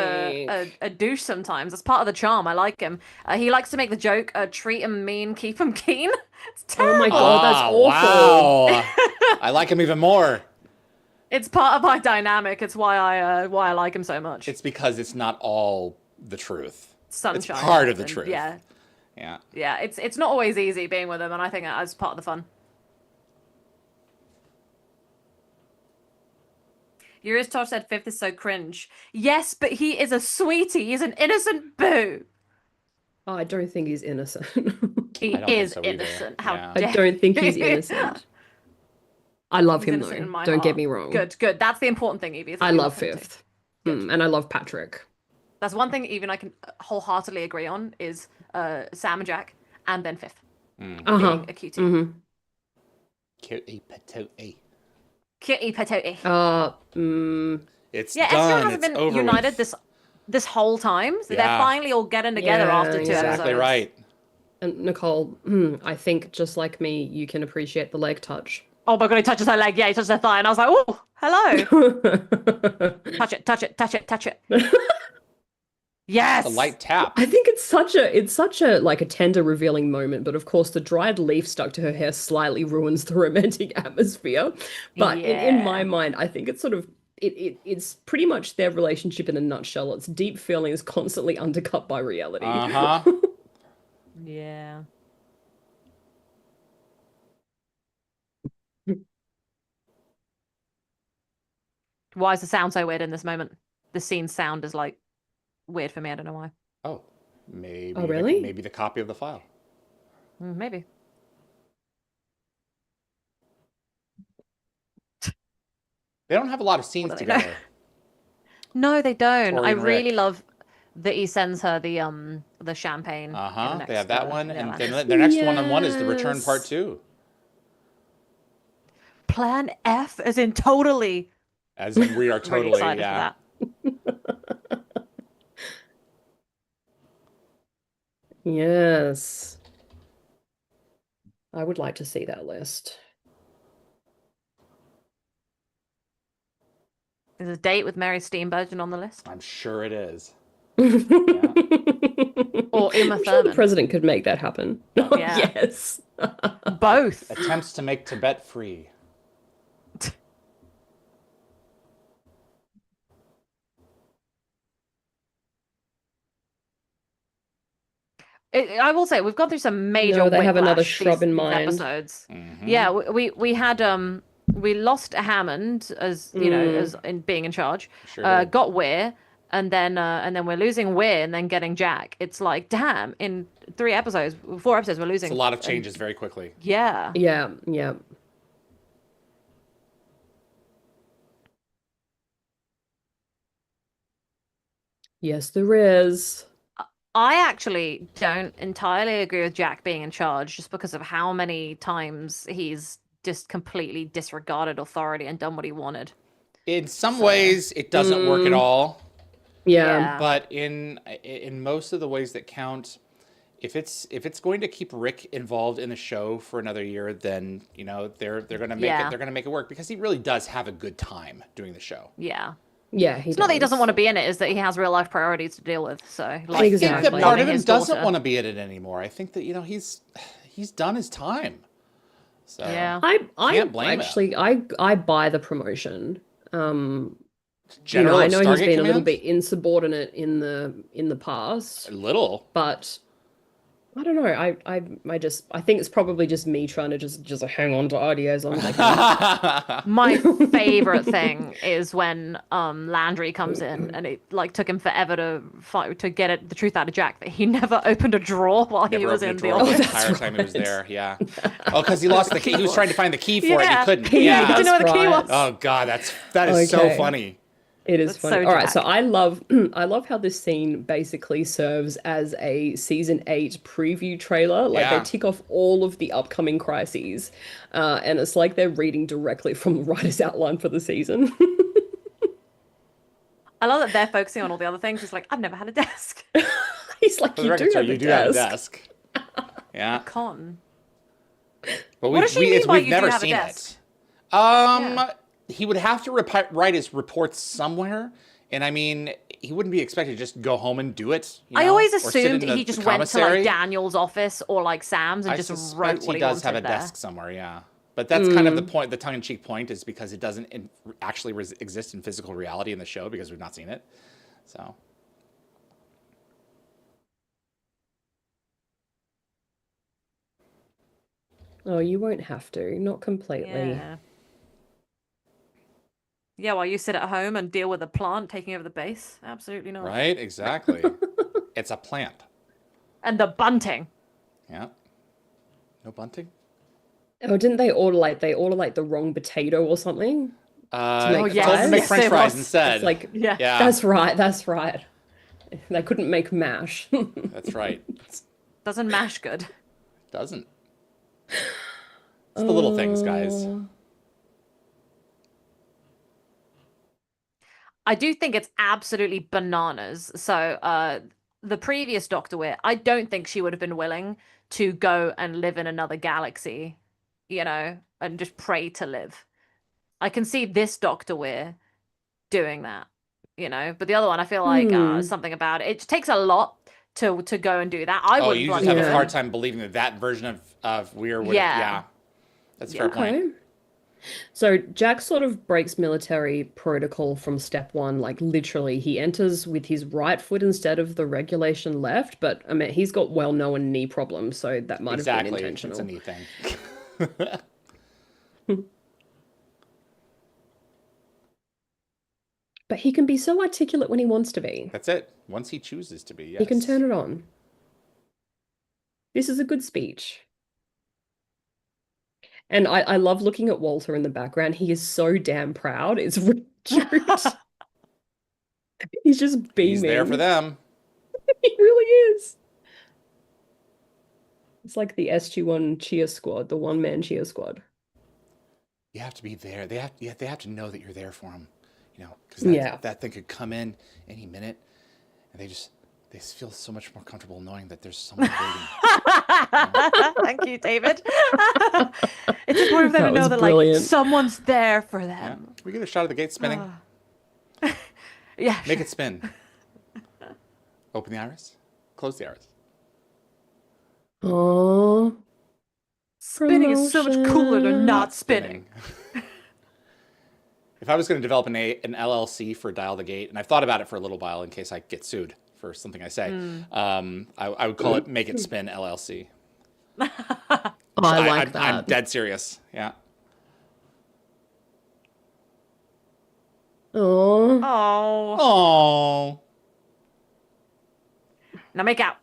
a douche sometimes. That's part of the charm. I like him. He likes to make the joke, treat him mean, keep him keen. It's Oh terrible. my god, that's awful. Wow. I like him even more. It's part of my dynamic. It's why I like him so much. It's because it's not all the truth. Sunshine. It's part of the and truth. Yeah. Yeah. Yeah, it's not always easy being with him, and I think that's part of the fun. Tosh said Fifth is so cringe. Yes, but he is a sweetie. He's an innocent boo. Oh, I don't think he's innocent. He I don't think is so either. innocent. How Yeah. dare I don't think he's you. innocent. I love He's him innocent in though. my Don't heart. get me wrong. Good. That's the important thing, Evie. is that I you love him too. Fifth. And I love Patrick. That's one thing even I can wholeheartedly agree on is Sam and Jack, and then Fifth being a cutie. Cutie patootie. Cutie patootie. It's Yeah, done. everyone hasn't It's been over united with. this whole time. So they're Yeah. finally all getting together Yeah, after two Exactly episodes. right. And Nicole, I think just like me, you can appreciate the leg touch. Oh my god, he touches her leg. Yeah, he touches her thigh, and I was like, oh, hello. touch it. Yes. A light tap. I think it's such a like a tender, revealing moment, but of course the dried leaf stuck to her hair slightly ruins the romantic atmosphere. But in my mind, I think it's sort of it's pretty much their relationship in a nutshell. It's deep feelings constantly undercut by reality. Uh-huh. Yeah. Why is the sound so weird in this moment? The scene sound is like weird for me. I don't know why. Oh, maybe. Oh, really? Maybe the copy of the file. Maybe. They don't have a lot of scenes What do they know? together. No, they don't. Tori I and really Rick. love that he sends her the champagne. in the Uh-huh. They next, have that one, and Atlantis. then their next one-on-one is the return part Yes. 2. Plan F, as in totally. As in we are Really totally, excited yeah. for that. Yes. I would like to see that list. There's a date with Mary Steenburgen on the list. I'm sure it is. Or Uma I'm sure the Thurman. president could make that happen. Yeah. Yes. Both. Attempts to make Tibet free. I will say we've gone through some major. No, they have another whiplash shrub in these mind. episodes. Yeah, we had we lost Hammond as you know as in being in charge. Sure did. Got Weir, and then we're losing Weir and then getting Jack. It's like damn, in 4 episodes we're losing. It's a lot of changes very quickly. Yeah. Yeah, yeah. Yes, there is. I actually don't entirely agree with Jack being in charge just because of how many times he's just completely disregarded authority and done what he wanted. In some ways, it doesn't work at all. Yeah. But in most of the ways that count, if it's going to keep Rick involved in the show for another year, then you know they're gonna make it. They're gonna make it work because he really does have a good time doing the show. Yeah. Yeah, It's not that he doesn't want to be in it, is that he has real life priorities to deal with. So like, I Exactly. think that part of him his doesn't daughter. want to be in it anymore. I think that he's done his time. So Yeah. I Can't blame him. actually I buy the promotion. General I of know he's Stargate been a little Command? bit insubordinate in the past, A little. but I don't know. I think it's probably just me trying to just hang on to ideas. I'm like, My favorite thing is when Landry comes in and it like took him forever to get the truth out of Jack that he never opened a drawer while he Never was opened in a the drawer office. the entire time he was there. Yeah. Oh, because he lost the key. He was trying to find the key for it. And Yeah. he couldn't. He Yeah. didn't know where the key That's was. Oh God, that is so Okay. funny. it is That's funny. so All right, so Jack. I love how this scene basically serves as a season 8 preview trailer. Like Yeah. they tick off all of the upcoming crises, and it's like they're reading directly from the writer's outline for the season. I love that they're focusing on all the other things. It's like, I've never had a desk. He's like, For the you record, do sir, have you a do have a desk. desk. Yeah. Con. But What does she mean by we've you do never have a seen desk? it. Yeah. He would have to write his reports somewhere, and I mean, he wouldn't be expected to just go home and do it. I always or sit assumed in the he just went to commissary. like Daniel's office or like Sam's and I just suspect wrote what he he does have a wanted there. desk somewhere. Yeah, but that's kind of the point. The tongue-in-cheek point is because it doesn't actually exist in physical reality in the show because we've not seen it. So. Oh, you won't have to. Not completely. Yeah. Yeah, while you sit at home and deal with a plant taking over the base. Absolutely not. Right, exactly. It's a plant. And the bunting. Yeah. No bunting? Oh, didn't they order like the wrong potato or something? make yes. told them to make Yes, French they fries was. instead. It's like, Yeah. yeah, that's right. They couldn't make mash. that's right. Doesn't mash good. Doesn't. It's the little things, guys. I do think it's absolutely bananas. So, the previous Doctor Weir, I don't think she would have been willing to go and live in another galaxy, you know, and just pray to live. I can see this Doctor Weir doing that, you know, but the other one, I feel like something about it. It takes a lot to go and do that. I Oh, wouldn't you just bloody have do a it. hard time believing that version of Weir would Yeah. yeah. That's a fair point. Okay. So Jack sort of breaks military protocol from step one, like literally he enters with his right foot instead of the regulation left, but I mean he's got well-known knee problems, so that might have been Exactly. intentional. It's a neat thing. But he can be so articulate when he wants to be. That's it. Once he chooses to be, yes. He can turn it on. This is a good speech. And I love looking at Walter in the background. He is so damn proud. It's really cute. He's just beaming. He's there for them. He really is. It's like the SG-1 cheer squad, the one-man cheer squad. You have to be there. They have to know that you're there for them. You know, because Yeah. that thing could come in any minute, and they feel so much more comfortable knowing that there's someone waiting. Thank you, David. It's important for them That to know was that brilliant. like someone's there for Yeah. them. Can we get a shot of the gate spinning? Yeah. Make it spin. Open the iris. Close the iris. Oh, Spinning is so much cooler than not spinning. If I was going to develop an LLC for Dial the Gate, and I've thought about it for a little while in case I get sued for something I say. I would call it Make It Spin LLC. Oh, I like that. I'm dead serious. Yeah. Oh, Oh. Oh, Now make out.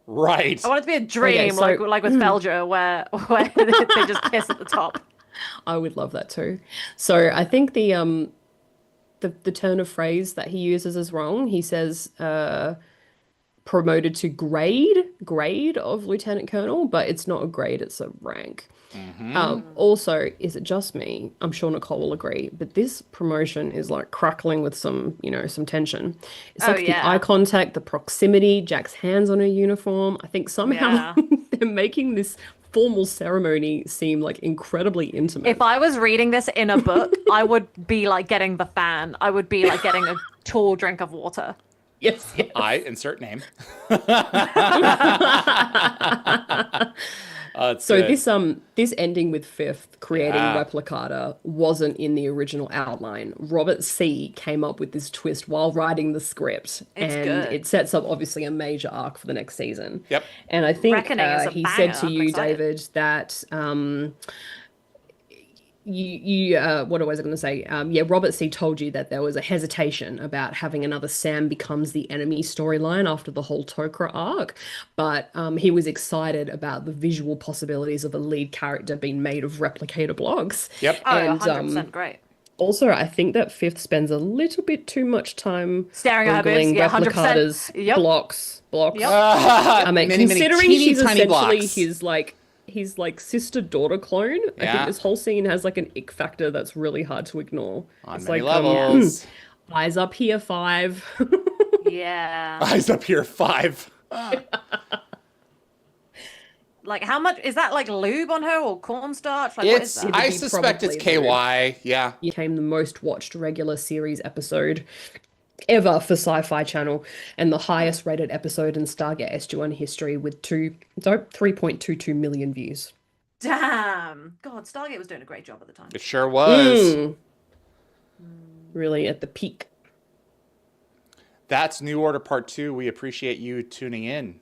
right. I want it to be a dream, so- like with Felger, where they just kiss at the top. I would love that too. So I think the turn of phrase that he uses is wrong. He says promoted to grade of lieutenant colonel, but it's not a grade, it's a rank. Also, is it just me? I'm sure Nicole will agree, but this promotion is like crackling with some, some tension. It's Oh, like the yeah. eye contact, the proximity, Jack's hands on her uniform. I think somehow Yeah. they're making this formal ceremony seem like incredibly intimate. If I was reading this in a book, I would be like getting the fan. I would be like getting a tall drink of water. Yes, yes. I insert name. It's So good. this ending with Fifth creating Yeah. Replicata wasn't in the original outline. Robert C came up with this twist while writing the script, It's and good. it sets up obviously a major arc for the next season. Yep. And I think Reckoning is a he banger. said to I'm you, excited. David, that what was I going to say? Robert C told you that there was a hesitation about having another Sam becomes the enemy storyline after the whole Tok'ra arc, but he was excited about the visual possibilities of a lead character being made of replicator blocks. Yep. Oh, And, 100% great. Also, I think that Fifth spends a little bit too much time Staring at her boobs, ogling yeah, 100%. Replicata's Yep. blocks. Yep. I mean, Many, many considering teeny she's tiny essentially blocks. his sister daughter clone, I Yeah. think this whole scene has like an ick factor that's really hard to ignore. On It's many like levels. eyes up here, 5. Yeah. Eyes up here, 5. Like, how much is that? Like lube on her or cornstarch? Like, what is It's. that? I be suspect it's probably the- KY. Yeah. Became the most watched regular series episode ever for Sci-Fi Channel, and the highest rated episode in Stargate SG-1 history with 3.22 million views. Damn. God, Stargate was doing a great job at the time. It sure was. Really at the peak. That's New Order Part 2. We appreciate you tuning in.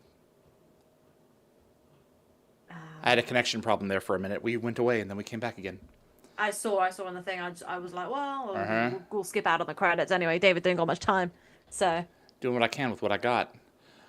I had a connection problem there for a minute. We went away and then we came back again. I saw on the thing. I was like, well, Uh-huh. we'll skip out on the credits anyway. David didn't got much time, so Doing what I can with what I got.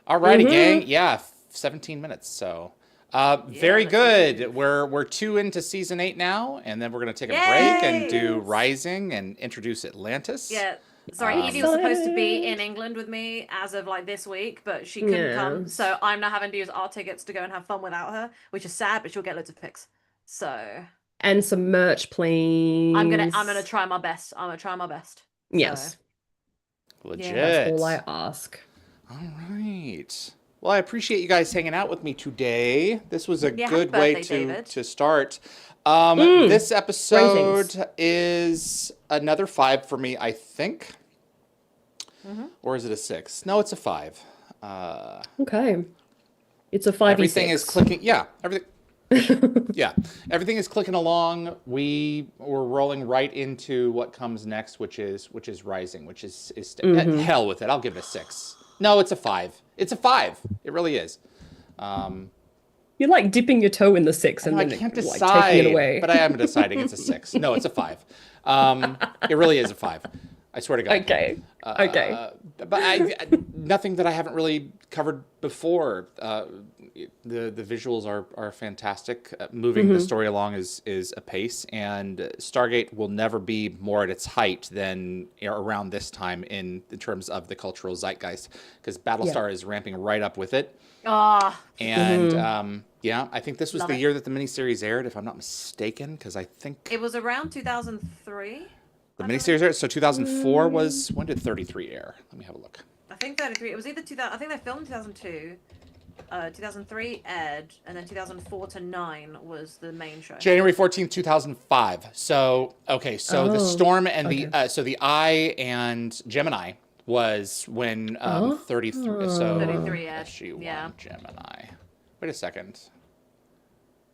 Alrighty, gang. Yeah, 17 minutes. So, very let's good. We're 2 into season 8 now, and then we're gonna take a break and do Rising and introduce Atlantis. yeah. Sorry, Yvie was supposed to be in England with me as of like this week, but she couldn't come, Yes. so I'm now having to use our tickets to go and have fun without her, which is sad, but she'll get loads of pics. So And some merch, please. I'm gonna try my best. I'm gonna try my best. Yes. Legit. That's all I ask. All right. Well, I appreciate you guys hanging out with me today. This was a Yeah, good happy way birthday, to David. start. This episode Ratings. is another 5 for me, I think. Or is it a 6? No, it's a 5. Okay. It's a 5e6. Everything is clicking. Yeah, everything. Yeah, everything is clicking along. We're rolling right into what comes next, which is Rising, which is hell with it. I'll give it a 6. No, it's a 5. It's a 5. It really is. You're like dipping your toe in the 6 and I then can't like decide, taking it away. but I am deciding it's a 6. No, it's a 5. It really is a 5. I swear to God. Okay. Okay. But nothing that I haven't really covered before. The visuals are fantastic. Moving the story along is a pace, and Stargate will never be more at its height than around this time in terms of the cultural zeitgeist, because Battlestar is ramping right up with it. Ah, And yeah, I think this was Love the it. year that the miniseries aired, if I'm not mistaken, because I think it was around 2003. the miniseries aired. So 2004 was, when did 33 air? Let me have a look. I think 33. It was either 2000. I think they filmed 2002. 2003 aired, and then 2004 to 9 was the main show. January 14th, 2005. So, okay, so the Oh, Storm and so the Eye and Gemini was when 33, so 33 aired, SG-1 yeah. Gemini. Wait a second.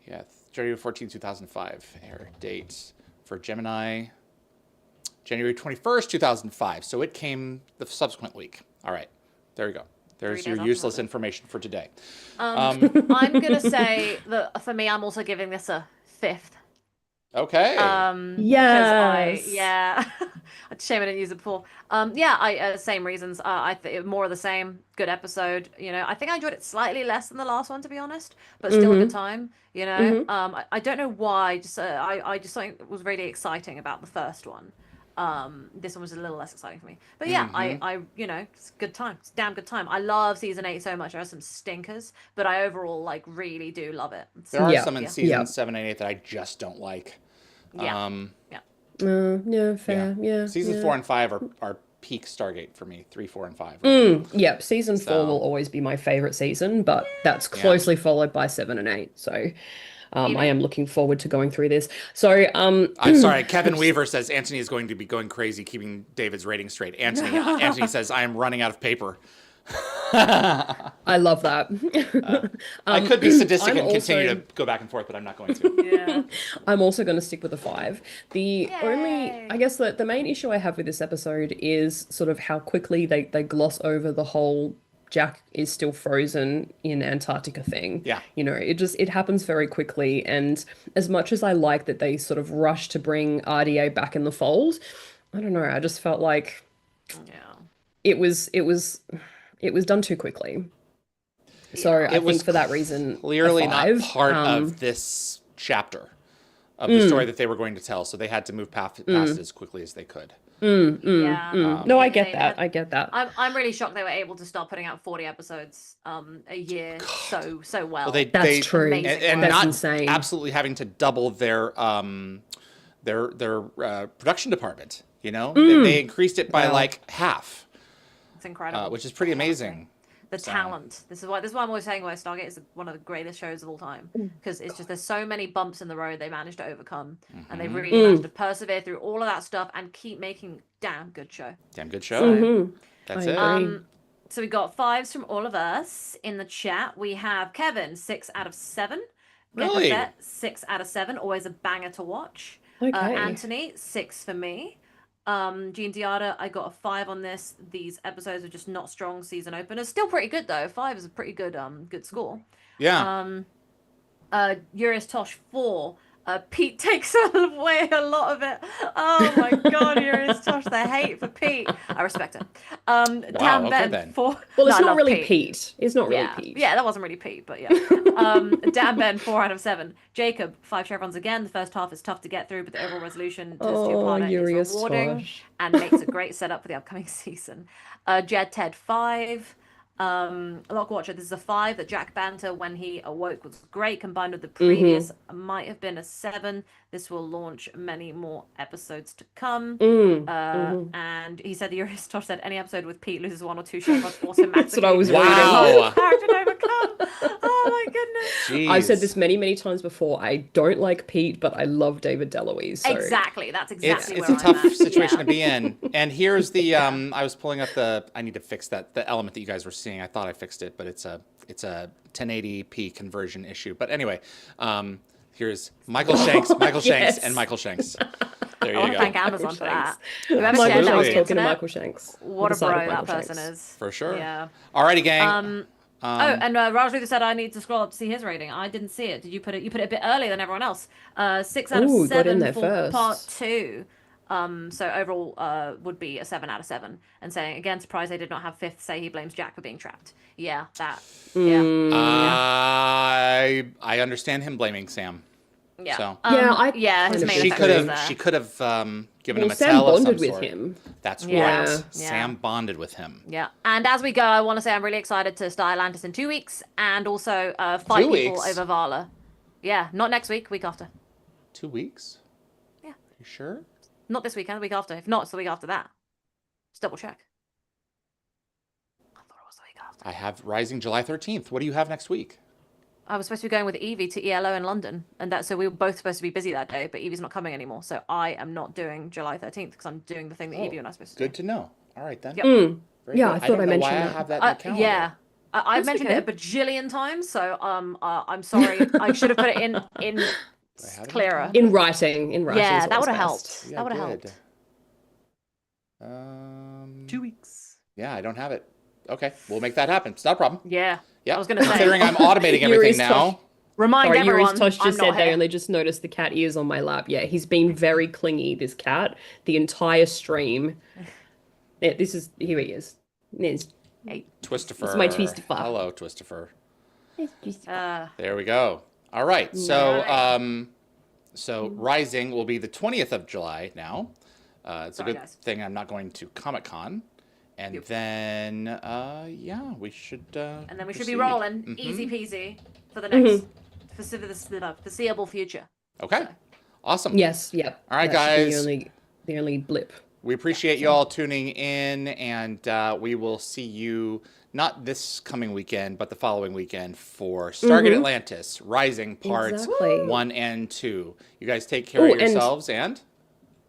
Yeah, January 14th, 2005 air date for Gemini. January 21st, 2005. So it came the subsequent week. All right, there we go. There's 3 your days after useless that. information for today. I'm gonna say that for me, I'm also giving this a 5th. Okay. Yes. Yeah, it's a shame I didn't use it before. Yeah, same reasons. I think more of the same. Good episode. I think I enjoyed it slightly less than the last one, to be honest, but still a good time. I don't know why. Just I just thought it was really exciting about the first one. This one was a little less exciting for me, but yeah, I it's a good time. It's a damn good time. I love season 8 so much. There are some stinkers, but I overall really do love it. There are Yeah. some in Yeah. season 7 and 8 that I just don't like. Yeah. Yeah, fair. Yeah. Seasons yeah. 4 and 5 are peak Stargate for me. 3, 4, and 5. Yep, season 4 So- will always be my favorite season, but that's closely followed by 7 and 8. So I am looking forward to going through this. So I'm sorry. Kevin Weaver says Anthony is going to be going crazy keeping David's rating straight. Anthony says I am running out of paper. I love that. I could be sadistic I'm and continue also- to go back and forth, but I'm not going to. Yeah. I'm also going to stick with a 5. The only, Yay. I guess, the main issue I have with this episode is sort of how quickly they gloss over the whole Jack is still frozen in Antarctica thing. Yeah. It happens very quickly. And as much as I like that they sort of rush to bring RDA back in the fold, I don't know. I just felt like Yeah. it was done too quickly. So I was think for that reason, Clearly a not 5. part of this chapter of the story that they were going to tell, so they had to move past it as quickly as they could. Yeah. No, I get They that. had- I get that. I'm really shocked they were able to start putting out 40 episodes a year so well. Well, they That's true. Amazing. and That's not insane. absolutely having to double their production department. They increased it by Wow. like half, It's incredible. which is pretty amazing. The talent. This is why I'm always saying why Stargate is one of the greatest shows of all time, because it's just there's so many bumps in the road they managed to overcome, and they really managed to persevere through all of that stuff and keep making damn good show. Damn good show. That's I it. agree. So we got 5s from all of us in the chat. We have Kevin 6 out of 7. Really? Gecko 6 out of 7. Always a banger to watch. Okay. Anthony 6 for me. Jean Diada, I got a 5 on this. These episodes are just not strong season openers. Still pretty good though. 5 is a pretty good good score. Yeah. Urias Tosh 4. Pete takes away a lot of it. Oh my god, Urias Tosh, the hate for Pete. I respect it. Dan okay Ben then. 4. Well, it's No, I not love really Pete. It's not really Yeah, Pete. yeah, that wasn't really Pete, but yeah. Dan Ben 4 out of 7. Jacob 5 chevrons again. The first half is tough to get through, but the overall resolution to Oh, two-parter Urias is rewarding Tosh. and makes a great setup for the upcoming season. Jed Ted 5. Lock Watcher, this is a 5. The Jack banter when he awoke was great, combined with the previous might have been a 7. This will launch many more episodes to come. And he said, Urias Tosh said, any episode with Pete loses 1 or 2 chevrons automatically. That's what I was Wow. Character to overcome. Oh my goodness. I've said Jeez. this many, many times before. I don't like Pete, but I love David DeLuise. So. Exactly. That's It's exactly it's where a tough I'm at. situation Yeah. to be in. And here's the I was pulling up I need to fix the element that you guys were seeing. I thought I fixed it, but it's a 1080p conversion issue. But anyway, here's Michael Shanks, Yes. and Michael Shanks. There I want you to thank go. Amazon for that. Shanks. Whoever Michael shared that on Shanks the talking to internet, Michael Shanks. what a Decided bro that Michael person Shanks. is. For sure. Yeah. Alrighty, gang. And Raj Luther said I need to scroll up to see his rating. I didn't see it. Did you put it? You put it a bit earlier than everyone else. 6 out Ooh, of got in 7 there for first. part 2. So overall would be a 7 out of 7. And saying again, surprised they did not have 5th. Say he blames Jack for being trapped. Yeah, that. Yeah, I understand him blaming Sam. yeah. So Yeah, his kind of main she effect could was have there. she could have given Well, him a Sam tell of some bonded with sort. him. That's Yeah. right. Yeah. Sam bonded with him. Yeah, and as we go, I want to say I'm really excited to start Atlantis in 2 weeks, and also fight 2 people weeks? over Vala. Yeah, not next week, week after. 2 weeks? Yeah. You sure? Not this weekend, the week after. If not, it's the week after that. Just double check. I thought it was the week after. I have Rising July 13th. What do you have next week? I was supposed to be going with Yvie to ELO in London, and so we were both supposed to be busy that day, but Evie's not coming anymore, so I am not doing July 13th because I'm doing the thing that Evie and I were supposed to do. Good to know. All right then. Yep. Very Yeah, good. I thought don't I know why mentioned I that. have that in the calendar. Yeah. I've That's mentioned okay. it a bajillion times, so I'm sorry. I should have put it in have it in clearer. In writing. Yeah, is that always would have best. helped. That would have good. helped. 2 weeks. Yeah, I don't have it. Okay, we'll make that happen. It's not a problem. Yeah. Yeah. I was gonna say. Considering I'm automating everything Yuri's now. Remind Sorry, everyone, Yuri's Tosh I'm just said not they here. only just noticed the cat ears on my lap. Yeah, he's been very clingy, this cat, the entire stream. Yeah, here he is. There's Twistifer. my Twistifer. Hello, Twistifer. Uh, There we go. All right. So, so Rising will be the 20th of July now. It's Sorry, a good guys. thing I'm not going to Comic-Con. And then, yeah, we should. and then we should be proceed. rolling, easy peasy, for the next foreseeable future. Okay. Awesome. Yes, yep. All right, That should be guys. the only blip. We appreciate you all tuning in, and we will see you not this coming weekend, but the following weekend for Stargate Atlantis Rising Parts Exactly. 1 and 2. You guys take care of and- yourselves, and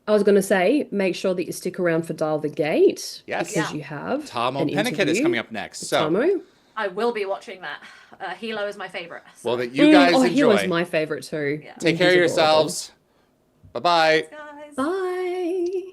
I was going to say, make sure that you stick around for Dial the Gate. Yes. Because you have Tomo an Pennicott is interview coming up next. with So, Tomo. I will be watching that. Hilo is my favorite. So. well, that you guys Oh, enjoy. Hilo's my favorite too. Yeah. Take care of He's adorable. yourselves. Bye-bye. Guys. Bye.